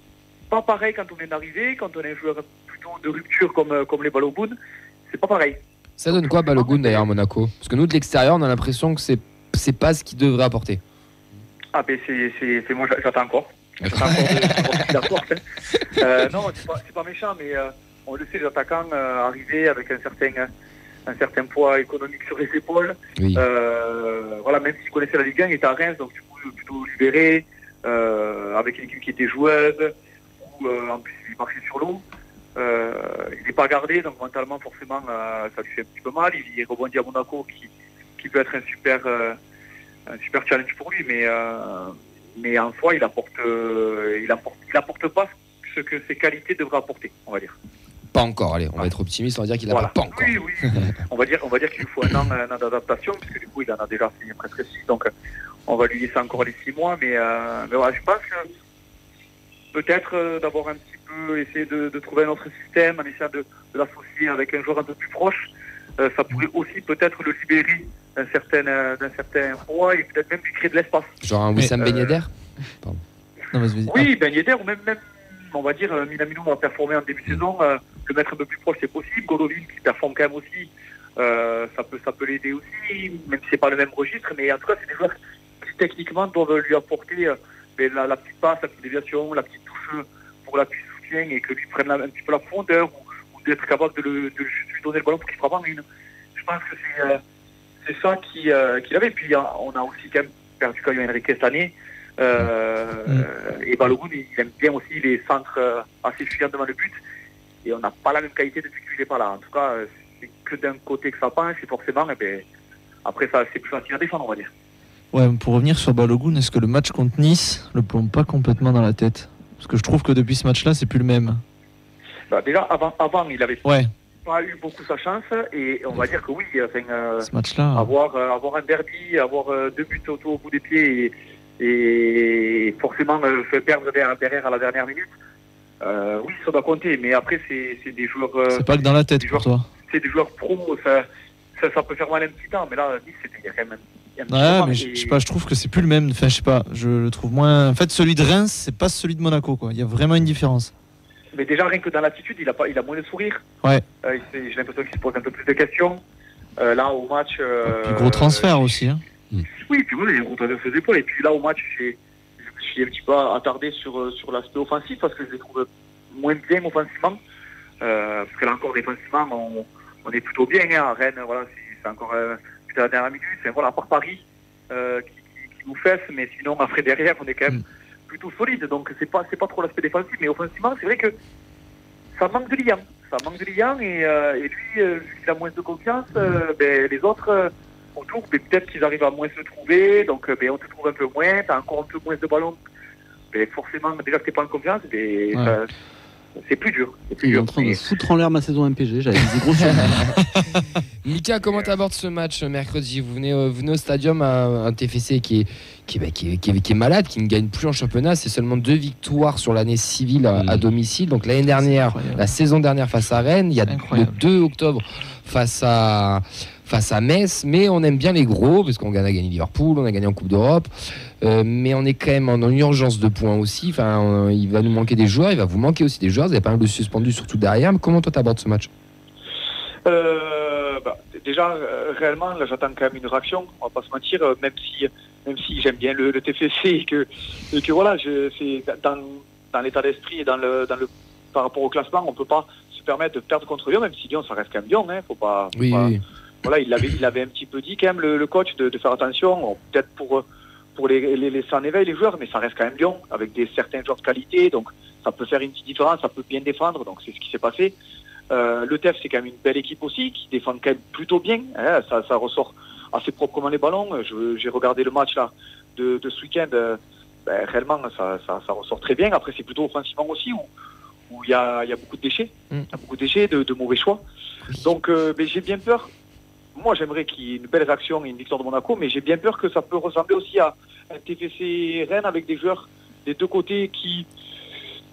pas pareil quand on vient d'arriver, quand on est un joueur plutôt de rupture comme les Balogun, c'est pas pareil. Ça donne quoi Balogun d'ailleurs à Monaco? Parce que nous de l'extérieur on a l'impression que c'est pas ce qu'il devrait apporter. Ah ben c'est moi j'attends encore. J'attends encore de qu'il apporte. Non, c'est pas méchant, mais on le sait, les attaquants arriver avec un certain poids économique sur les épaules. Oui. Voilà, même s'il connaissait la Ligue 1, il était à Reims, donc du coup plutôt libéré, avec une équipe qui était joueuse, où en plus il marchait sur l'eau. Il n'est pas gardé, donc mentalement forcément ça lui fait un petit peu mal. Il rebondit à Monaco qui peut être un super challenge pour lui, mais en soi il apporte pas ce que ses qualités devraient apporter, on va dire. Pas encore, allez, on va être optimiste, on va dire qu'il n'a pas encore. Oui. on va dire qu'il lui faut un an d'adaptation, puisque du coup il en a déjà signé presque 6, donc on va lui laisser encore les 6 mois, mais voilà, je pense que peut-être d'avoir un petit peu essayé de trouver un autre système, en essayant de l'associer avec un joueur un peu plus proche, ça pourrait aussi peut-être le libérer d'un certain poids et peut-être même lui créer de l'espace. Genre un Wissam Ben Yedder. Oui, Ben Yedder, ou même on va dire Minamino va performer en début de saison, le mettre un peu plus proche c'est possible, Golovin qui performe quand même aussi, ça peut l'aider aussi, même si c'est pas le même registre, mais en tout cas c'est des joueurs qui techniquement doivent lui apporter la petite passe, la petite déviation, la petite touche pour l'appui soutien et que lui prenne un petit peu la profondeur ou d'être capable de lui donner le ballon pour qu'il frappe en une. Je pense que c'est ça qu'il avait. Et puis on a aussi quand même perdu Caio Henrique cette année. Et Balogun il aime bien aussi les centres assez fuyants devant le but et on n'a pas la même qualité depuis qu'il n'est pas là. En tout cas c'est que d'un côté que ça penche et forcément après ça c'est plus facile à défendre, on va dire. Ouais, pour revenir sur Balogun, est-ce que le match contre Nice le plombe pas complètement dans la tête? Parce que je trouve que depuis ce match-là c'est plus le même. Bah, déjà avant il avait pas eu beaucoup sa chance et on va dire que oui, ce match-là, avoir un derby, avoir 2 buts au bout des pieds et forcément fait perdre derrière à la dernière minute, oui ça doit compter, mais après c'est des joueurs c'est pas que dans la tête pour toi, c'est des joueurs pro, ça peut faire mal un petit temps, mais là Nice il y a quand même mais je sais pas, je trouve que c'est plus le même, enfin je sais pas, je le trouve moins, en fait celui de Reims c'est pas celui de Monaco quoi, il y a vraiment une différence. Mais déjà rien que dans l'attitude il a moins de sourire, j'ai l'impression qu'il se pose un peu plus de questions, là au match puis gros transfert aussi hein. Oui, puis voilà, il y a un gros transfert sur les épaules. Et puis là, au match, je me suis un petit peu attardé sur l'aspect offensif parce que je les trouve moins bien offensivement. Parce que là encore, défensivement, on est plutôt bien à Rennes. Voilà, c'est encore à la dernière minute. C'est voilà, à part Paris qui nous fesse, mais sinon, après derrière, on est quand même plutôt solide. Donc, c'est pas trop l'aspect défensif. Mais offensivement, c'est vrai que ça manque de liant. Et lui, vu qu'il a moins de confiance, les autres... autour, mais peut-être qu'ils arrivent à moins se trouver, donc on te trouve un peu moins, tu as encore un peu moins de ballons, mais forcément, déjà que tu n'es pas en confiance, c'est plus dur. Il est en train de foutre en l'air ma saison MPG, j'avais des gros sur Mika, comment tu abordes ce match mercredi? Vous venez au stadium à un TFC qui est malade, qui ne gagne plus en championnat, c'est seulement 2 victoires sur l'année civile à domicile, donc l'année dernière, la saison dernière face à Rennes, il y a le 2 octobre face à Metz, mais on aime bien les gros parce qu'on a gagné Liverpool, on a gagné en Coupe d'Europe, mais on est quand même en urgence de points aussi. Enfin, il va nous manquer des joueurs, il va vous manquer aussi des joueurs. Vous avez pas mal de suspendus surtout derrière. Mais comment toi t'abordes ce match? Déjà, réellement, là, j'attends quand même une réaction. On va pas se mentir, même si j'aime bien le TFC et que voilà, c'est dans l'état d'esprit et dans le par rapport au classement, on peut pas se permettre de perdre contre Lyon, même si Lyon ça reste quand même Lyon, hein. Faut pas. Oui. Voilà, il avait un petit peu dit quand même le coach de faire attention, peut-être pour les sans éveil les joueurs, mais ça reste quand même Lyon avec certains joueurs de qualité, donc ça peut faire une petite différence, ça peut bien défendre, donc c'est ce qui s'est passé. Le TEF c'est quand même une belle équipe aussi qui défend quand même plutôt bien, hein, ça ressort assez proprement les ballons. J'ai regardé le match là de ce week-end, réellement ça ressort très bien. Après c'est plutôt offensivement aussi où il y a beaucoup de déchets, de mauvais choix. Donc j'ai bien peur. Moi, j'aimerais qu'il y ait une belle réaction et une victoire de Monaco, mais j'ai bien peur que ça peut ressembler aussi à un TFC Rennes avec des joueurs des deux côtés qui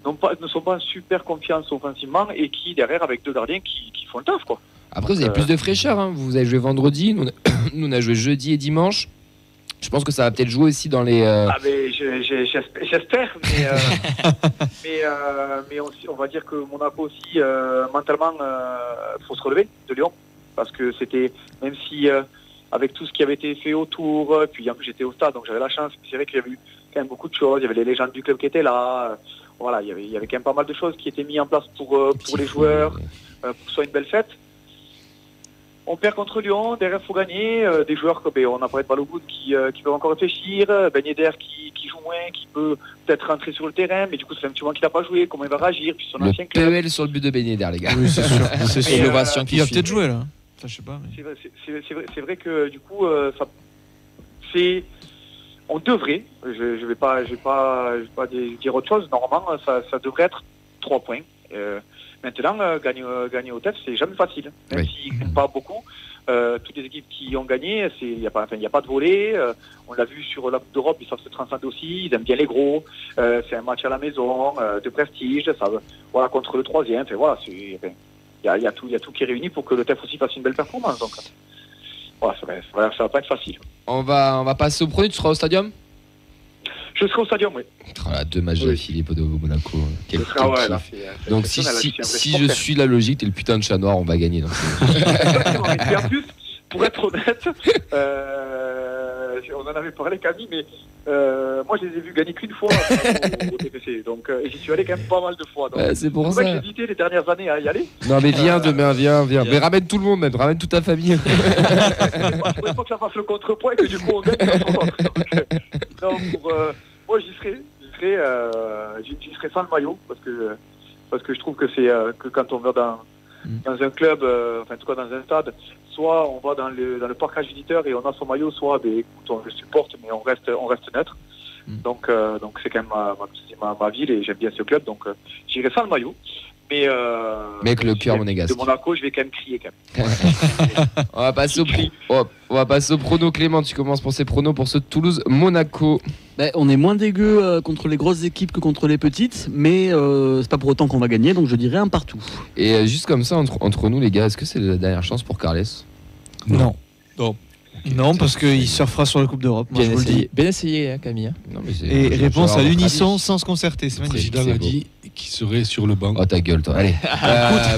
ne sont pas en super confiance offensivement et qui, derrière, avec 2 gardiens qui font le taf, quoi. Après, vous avez plus de fraîcheur. Hein. Vous avez joué vendredi, nous on a joué jeudi et dimanche. Je pense que ça va peut-être jouer aussi dans les. Ah, mais j'espère, mais on va dire que Monaco aussi, mentalement, faut se relever de Lyon. Parce que c'était, même si avec tout ce qui avait été fait autour, puis en plus j'étais au stade, donc j'avais la chance. C'est vrai qu'il y avait eu quand même beaucoup de choses. Il y avait les légendes du club qui étaient là. Voilà, il y avait quand même pas mal de choses qui étaient mises en place pour les joueurs, pour que ce soit une belle fête. On perd contre Lyon, derrière il faut gagner, des joueurs comme on a parlé de Balogun qui peuvent encore réfléchir, Ben Yedder qui joue moins, qui peut peut-être rentrer sur le terrain, mais du coup ça fait un petit moment qu'il n'a pas joué, comment il va réagir, puis son ancien club. PEL sur le but de Ben Yedder, les gars. Oui, c'est sûr. C'est sûr. L'innovation qui va peut-être jouer là. Enfin, je sais pas. Mais... C'est vrai que du coup, on devrait, je vais pas dire autre chose, normalement ça devrait être 3 points. Maintenant, gagner au TEF, c'est jamais facile. Même s'ils ne gagnent pas beaucoup, toutes les équipes qui ont gagné, il n'y a pas de volet. On l'a vu sur la Coupe d'Europe, ils savent se transcender aussi. Ils aiment bien les gros. C'est un match à la maison, de prestige. Voilà, contre le 3e. Voilà, il y a tout qui est réuni pour que le TEF aussi fasse une belle performance. Donc, voilà, ça va pas être facile. On va passer au premier. Tu seras au stadium? Je serai au stadium, oui. Là, 2 matchs de Philippe de Monaco. Donc si je suis la logique, t'es le putain de chat noir, on va gagner. Donc. Et en plus, pour être honnête, on en avait parlé Camille, mais moi je les ai vus gagner qu'une fois au TFC. Donc j'y suis allé quand même pas mal de fois. Donc, c'est pour ça. J'ai hésité les dernières années à y aller. Non mais viens demain, viens. Mais ramène tout le monde, même ramène toute ta famille. Je voudrais pas que ça fasse le contrepoids et que du coup on gagne. Moi j'y serai sans le maillot parce que je trouve que c'est que quand on va dans un club, enfin en tout cas dans un stade, soit on va dans le parcage visiteur et on a son maillot, soit écoute, on le supporte mais on reste neutre. Donc c'est quand même ma ville et j'aime bien ce club, donc j'irai sans le maillot. Mais avec le cœur monégasque. De Monaco, je vais quand même crier quand même. On va passer au prono. Clément, tu commences pour ces pronos pour ce Toulouse-Monaco. On est moins dégueu contre les grosses équipes que contre les petites, mais c'est pas pour autant qu'on va gagner, donc je dirais un partout. Et juste comme ça, entre nous les gars, est-ce que c'est la dernière chance pour Carles? Non, parce qu'il surfera sur la Coupe d'Europe. Bien essayé, hein, Camille. Non, et réponse à l'unisson sans se concerter. Le président a dit qu'il serait sur le banc. Oh ta gueule, toi. Allez.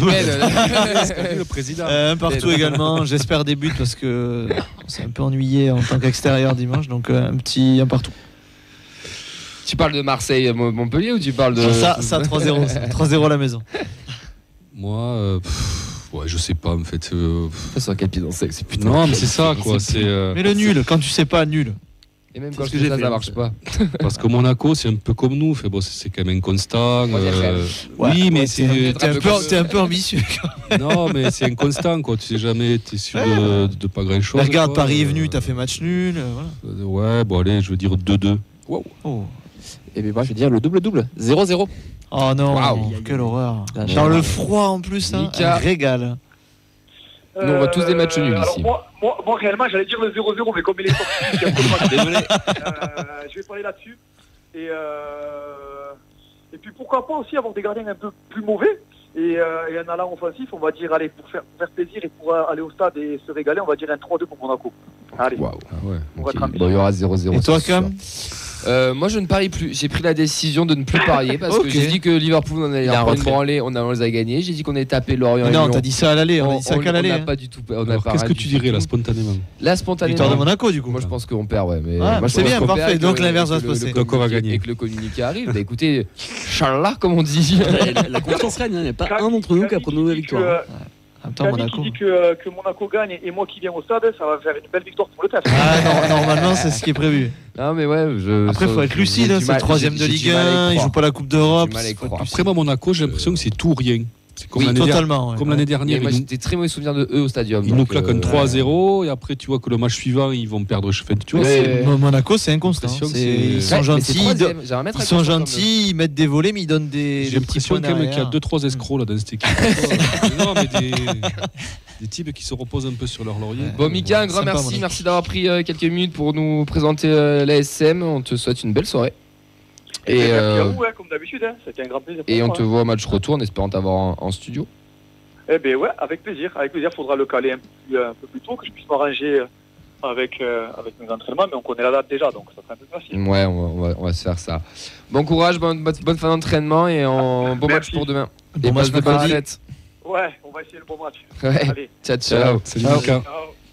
Le président. Un partout également. J'espère des buts parce que on s'est un peu ennuyé en tant qu'extérieur dimanche. Donc un partout. Tu parles de Marseille-Montpellier ou tu parles de... Ça 3-0. 3-0 à la maison. Moi... Ouais, je sais pas en fait. C'est un capitaine sec, c'est putain. Non, mais c'est ça quoi. Mais le nul, quand tu sais pas, nul. Et même quand je fais ça marche pas. Parce que Monaco, c'est un peu comme nous. C'est quand même inconstant. Oui, mais t'es un peu ambitieux. Non, mais c'est inconstant quoi. Tu sais jamais, t'es sûr de pas grand chose. Regarde, Paris est venu, t'as fait match nul. Ouais, bon allez, je veux dire 2-2. Wow. Et bien moi je veux dire le double. 0-0. Oh non, quelle horreur. Dans le froid en plus, un régal. Nous on voit tous des matchs nuls ici. Moi réellement j'allais dire le 0-0, mais comme il est sorti, désolé. Je vais parler là-dessus. Et puis pourquoi pas aussi avoir des gardiens un peu plus mauvais et un allant offensif, on va dire, allez, pour faire plaisir et pour aller au stade et se régaler, on va dire un 3-2 pour Monaco. Allez. Wow. Il y aura 0-0. Et toi, Cam? Moi je ne parie plus, j'ai pris la décision de ne plus parier parce que j'ai dit que Liverpool on allait en branler, on les a gagnés, j'ai dit qu'on allait taper Lorient. Non, t'as dit ça à l'aller, on a dit ça qu'à l'aller. On n'a pas du tout. Qu'est-ce que tu dirais là spontanément? Victoire de Monaco du coup. Moi je pense qu'on perd, ouais. Mais c'est bien, parfait, donc l'inverse va se passer. Donc on va gagner. Et que le communiqué arrive, écoutez, Charles comme on dit. La confiance règne, il n'y a pas un d'entre nous qui a prononcé la victoire. Camille qui dit que Monaco gagne et moi qui viens au stade, ça va faire une belle victoire pour le TEF. Non, normalement c'est ce qui est prévu. Non mais ouais, après il faut être lucide, c'est le 3ème de Ligue 1, il joue pas la Coupe d'Europe. Après moi Monaco, j'ai l'impression que c'est tout ou rien. C'est comme l'année dernière. Moi j'étais très mauvais souvenir de eux au stadium. Ils nous claquent un 3-0 et après tu vois que le match suivant ils vont perdre. Tu vois, Monaco c'est inconstant. Ils sont gentils, ils mettent des volets mais ils donnent des. J'ai l'impression qu'il y a 2-3 escrocs là dans cette équipe. Non mais des types qui se reposent un peu sur leur laurier. Bon Mika, un grand merci d'avoir pris quelques minutes pour nous présenter l'ASM. On te souhaite une belle soirée. Merci à vous, comme d'habitude, c'était un grand plaisir. Et on te voit au match retour en espérant t'avoir en studio. Eh bien ouais, avec plaisir. Faudra le caler un peu plus tôt, que je puisse m'arranger avec mes entraînements, mais on connaît la date déjà, donc ça sera un peu facile. Ouais, on va se faire ça. Bon courage, bonne fin d'entraînement et bon match pour demain. Bon match de bonne fête. Ouais, on va essayer le bon match. Ouais. Allez. Ciao. Salut Lucas.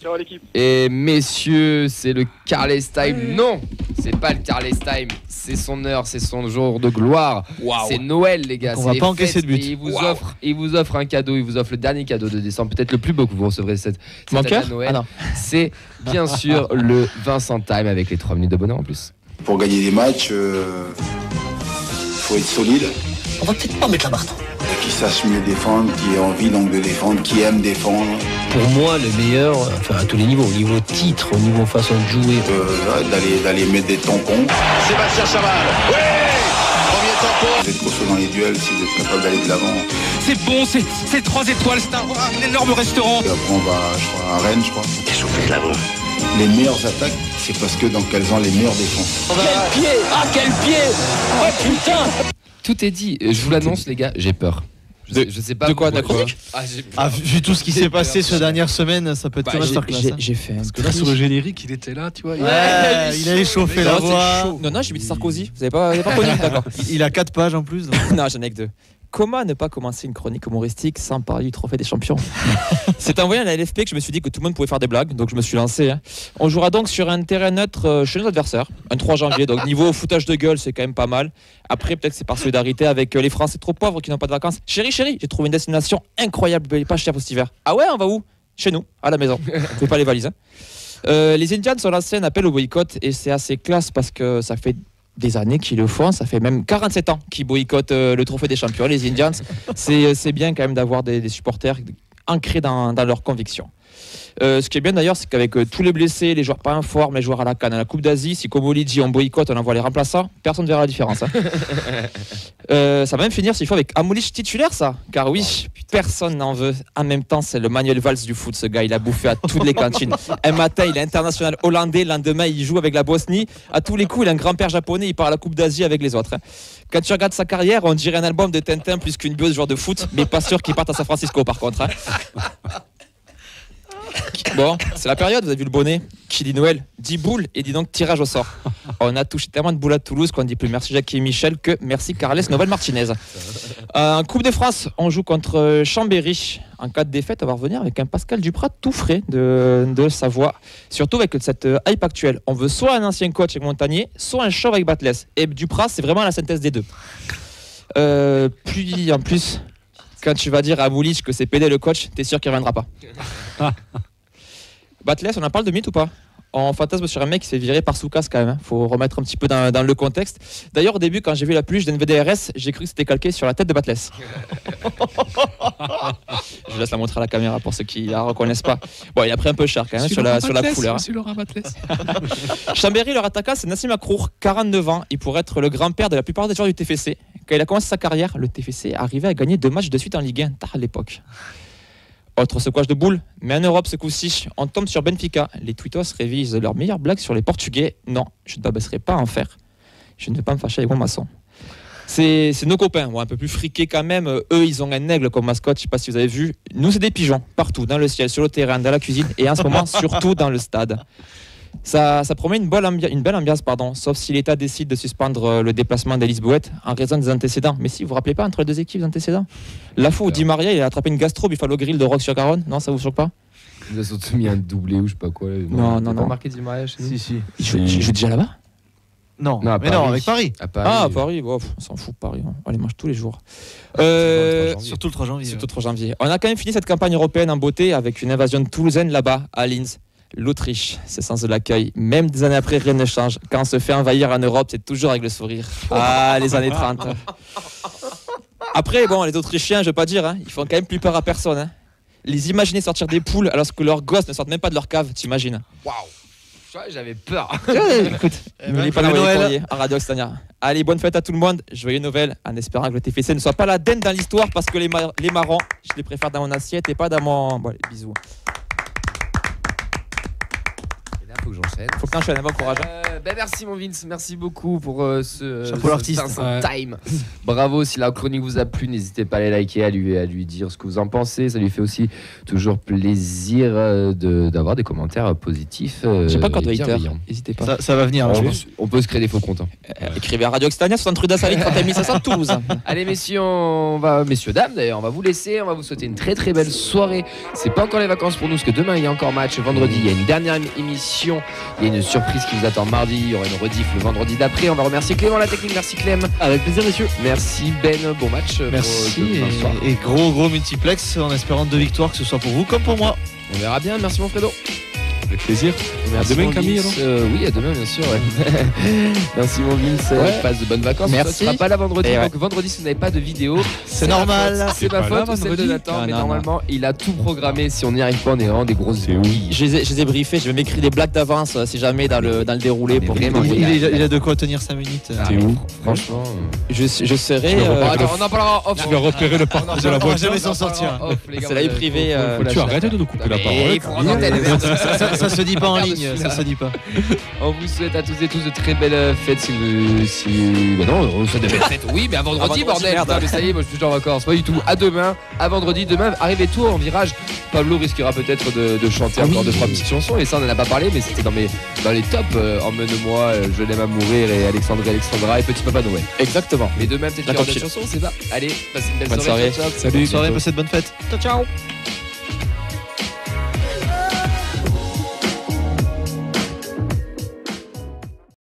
Ciao l'équipe. Et messieurs, c'est le Carles Time. Non, c'est pas le Carles Time. C'est son heure, c'est son jour de gloire. Wow. C'est Noël, les gars. On va pas encaisser de but. Il vous offre un cadeau. Il vous offre le dernier cadeau de décembre, peut-être le plus beau que vous recevrez cette année à Noël. C'est bien sûr le Vincent Time avec les 3 minutes de bonheur en plus. Pour gagner des matchs, faut être solide. On va peut-être pas mettre la barre. Qui sache mieux défendre, qui ait envie donc de défendre, qui aime défendre. Pour moi, le meilleur, enfin à tous les niveaux, au niveau titre, au niveau façon de jouer. D'aller mettre des tampons. Sébastien Chaval, oui, premier tampon. Vous êtes costaud dans les duels si vous êtes capable d'aller de l'avant. C'est bon, c'est 3 étoiles, c'est un énorme restaurant. Et après on va, à Rennes, je crois. T'es chauffé là-bas. Les meilleures attaques, c'est parce que donc elles ont les meilleures défenses. Quel pied! Ah quel pied! Oh putain! Tout est dit. Je vous l'annonce, les gars, j'ai peur. Je sais pas. De quoi, d'accord. Vu tout ce qui s'est passé ces dernières semaines, ça peut être très masterclass. J'ai fait Parce que là, sur le générique, il était là, tu vois. Il a échauffé la voix. Non, j'ai mis Sarkozy. Vous avez pas connu, d'accord. Il a 4 pages en plus. Non, j'en ai que 2. Comment ne pas commencer une chronique humoristique sans parler du trophée des champions? C'est en voyant la LFP que je me suis dit que tout le monde pouvait faire des blagues, donc je me suis lancé. On jouera donc sur un terrain neutre chez nos adversaires, un 3 janvier, donc niveau foutage de gueule, c'est quand même pas mal. Après, peut-être que c'est par solidarité avec les Français trop pauvres qui n'ont pas de vacances. Chérie, j'ai trouvé une destination incroyable, pas chère pour cet hiver. Ah ouais, on va où? Chez nous, à la maison. On fait pas les valises. Les Indians ont lancé un appel au boycott et c'est assez classe parce que ça fait des années qu'ils le font, ça fait même 47 ans qu'ils boycottent le trophée des champions, les Indians. C'est bien quand même d'avoir des supporters ancrés dans leurs convictions. Ce qui est bien d'ailleurs, c'est qu'avec tous les blessés, les joueurs pas en forme, les joueurs à la CAN, à la Coupe d'Asie, si comme Oli dit on boycotte, on envoie les remplaçants, personne ne verra la différence. Ça va même finir s'il faut avec Amoulich titulaire, ça. Car oui, personne n'en veut. En même temps, c'est le Manuel Valls du foot, ce gars. Il a bouffé à toutes les cantines. Un matin, il est international hollandais. Le lendemain, il joue avec la Bosnie. À tous les coups, il a un grand-père japonais. Il part à la Coupe d'Asie avec les autres. Quand tu regardes sa carrière, on dirait un album de Tintin plus qu'une bio de joueur de foot. Mais pas sûr qu'il parte à San Francisco, par contre. Bon, c'est la période, vous avez vu le bonnet. Qui dit Noël dit boule et dit donc tirage au sort. On a touché tellement de boules à Toulouse qu'on dit plus merci Jackie et Michel que merci Carles Novel Martinez. En Coupe de France, on joue contre Chambéry. En cas de défaite, on va revenir avec un Pascal Duprat tout frais de Savoie. Surtout avec cette hype actuelle. On veut soit un ancien coach avec Montagnier, soit un chauve avec Batles. Et Duprat, c'est vraiment la synthèse des deux. Puis en plus, quand tu vas dire à Moulich que c'est PD le coach, t'es sûr qu'il ne reviendra pas. Batles, on en parle de mythe ou pas? On fantasme sur un mec qui s'est viré par Soukas quand même. Faut remettre un petit peu dans le contexte. D'ailleurs, au début, quand j'ai vu la peluche d'NVDRS, j'ai cru que c'était calqué sur la tête de Batles. Je laisse la montrer à la caméra pour ceux qui la reconnaissent pas. Bon, il a pris un peu cher quand même sur la couleur. Chambéry, leur attaquant, c'est Nassim Akrour, 49 ans. Il pourrait être le grand-père de la plupart des joueurs du TFC. Quand il a commencé sa carrière, le TFC arrivait à gagner 2 matchs de suite en Ligue 1, tard à l'époque. Autre secouage de boule, mais en Europe ce coup-ci, on tombe sur Benfica. Les Twittos révisent leurs meilleures blagues sur les Portugais. Non, je ne m'abaisserai pas à en faire. Je ne vais pas me fâcher avec mon maçon. C'est nos copains, un peu plus friqués quand même. Eux, ils ont un aigle comme mascotte, je ne sais pas si vous avez vu. Nous, c'est des pigeons, partout, dans le ciel, sur le terrain, dans la cuisine et en ce moment, surtout dans le stade. Ça promet une belle ambiance, sauf si l'État décide de suspendre le déplacement des Lisboètes en raison des antécédents. Mais si, vous vous rappelez pas entre les deux équipes les antécédents? La fois où Di Maria il a attrapé une gastro Buffalo Grill de Rock-sur-Garonne, non, ça vous choque pas? Ils ont surtout mis un doublé ou je sais pas quoi. Non. Pas marqué Di Maria chez nous. Si. Il joue déjà là-bas? Non, mais non, avec Paris. À Paris. Ah, à Paris, on s'en fout, Paris. On les mange tous les jours. Surtout le 3 janvier. Surtout le 3 janvier. On a quand même fini cette campagne européenne en beauté avec une invasion toulousaine là-bas, à Linz. L'Autriche, c'est sens de l'accueil. Même des années après, rien ne change. Quand on se fait envahir en Europe, c'est toujours avec le sourire. Ah, les années 30. Après, bon, les Autrichiens, je veux pas dire, ils font quand même plus peur à personne. Les imaginer sortir des poules alors que leurs gosses ne sortent même pas de leur cave, t'imagines? Waouh! J'avais peur. Écoute, n'oubliez pas d'envoyer le courrier à Radio Occitania. Allez, bonne fête à tout le monde. Joyeux Noël, en espérant que le TFC ne soit pas la dinde dans l'histoire parce que les marrons, je les préfère dans mon assiette et pas dans mon... Bon, allez, bisous. Faut que j'enchaîne. Faut que t'enchaînes, bon courage. Merci mon Vince, merci beaucoup pour ce time. Bravo, si la chronique vous a plu, n'hésitez pas à les liker, à lui dire ce que vous en pensez. Ça lui fait aussi toujours plaisir d'avoir des commentaires positifs. J'ai pas encore de haters, n'hésitez pas. Ça va venir. On peut se créer des faux comptes. Écrivez à Radio Occitania, 60 rue d'Assalit, 3500 Toulouse. Allez messieurs, messieurs dames d'ailleurs, on va vous laisser, on va vous souhaiter une très très belle soirée. C'est pas encore les vacances pour nous, parce que demain il y a encore match, vendredi il y a une dernière émission, il y a une surprise qui vous attend mardi, il y aura une rediff le vendredi d'après. On va remercier Clément la technique, merci Clem. Avec plaisir messieurs. Merci Ben, bon match. Merci et gros multiplex en espérant 2 victoires, que ce soit pour vous comme pour moi. On verra bien, merci mon Fredo. Avec plaisir. Merci à demain Camille alors oui, à demain bien sûr. Merci mon Vince, passe de bonnes vacances. Merci. Tu seras pas là vendredi, donc vendredi si vous n'avez pas de vidéo, c'est normal. C'est ma faute, c'est de Nathan, mais normalement il a tout programmé. Si on n'y arrive pas, on est vraiment des grosses oui. Je les ai briefés, je vais m'écrire des blagues d'avance si jamais dans le déroulé pour vraiment. Il a de quoi tenir 5 minutes. T'es où franchement je serai on en parlera off. Tu vas repérer le parcours de la voiture. Jamais s'en sortir. C'est la vie privée. Tu arrêtes de nous couper la parole. Ça se dit pas en ligne, ça se dit pas. On vous souhaite à tous et tous de très belles fêtes. Non, on vous souhaite de belles fêtes. Oui, mais à vendredi, bordel. Mais ça y est, moi je suis déjà en vacances. Pas du tout. À demain, à vendredi. Demain, arrivez tôt en virage. Pablo risquera peut-être de chanter encore 2-3 petites chansons. Et ça, on en a pas parlé, mais c'était dans les tops. Emmène-moi, je l'aime à mourir, et Alexandra et Petit Papa Noël. Exactement. Mais demain, peut-être qu'il y aura d'autres chansons, c'est ça. Allez, passez une belle soirée. Salut. Bonne soirée, passez de bonnes fêtes. Ciao.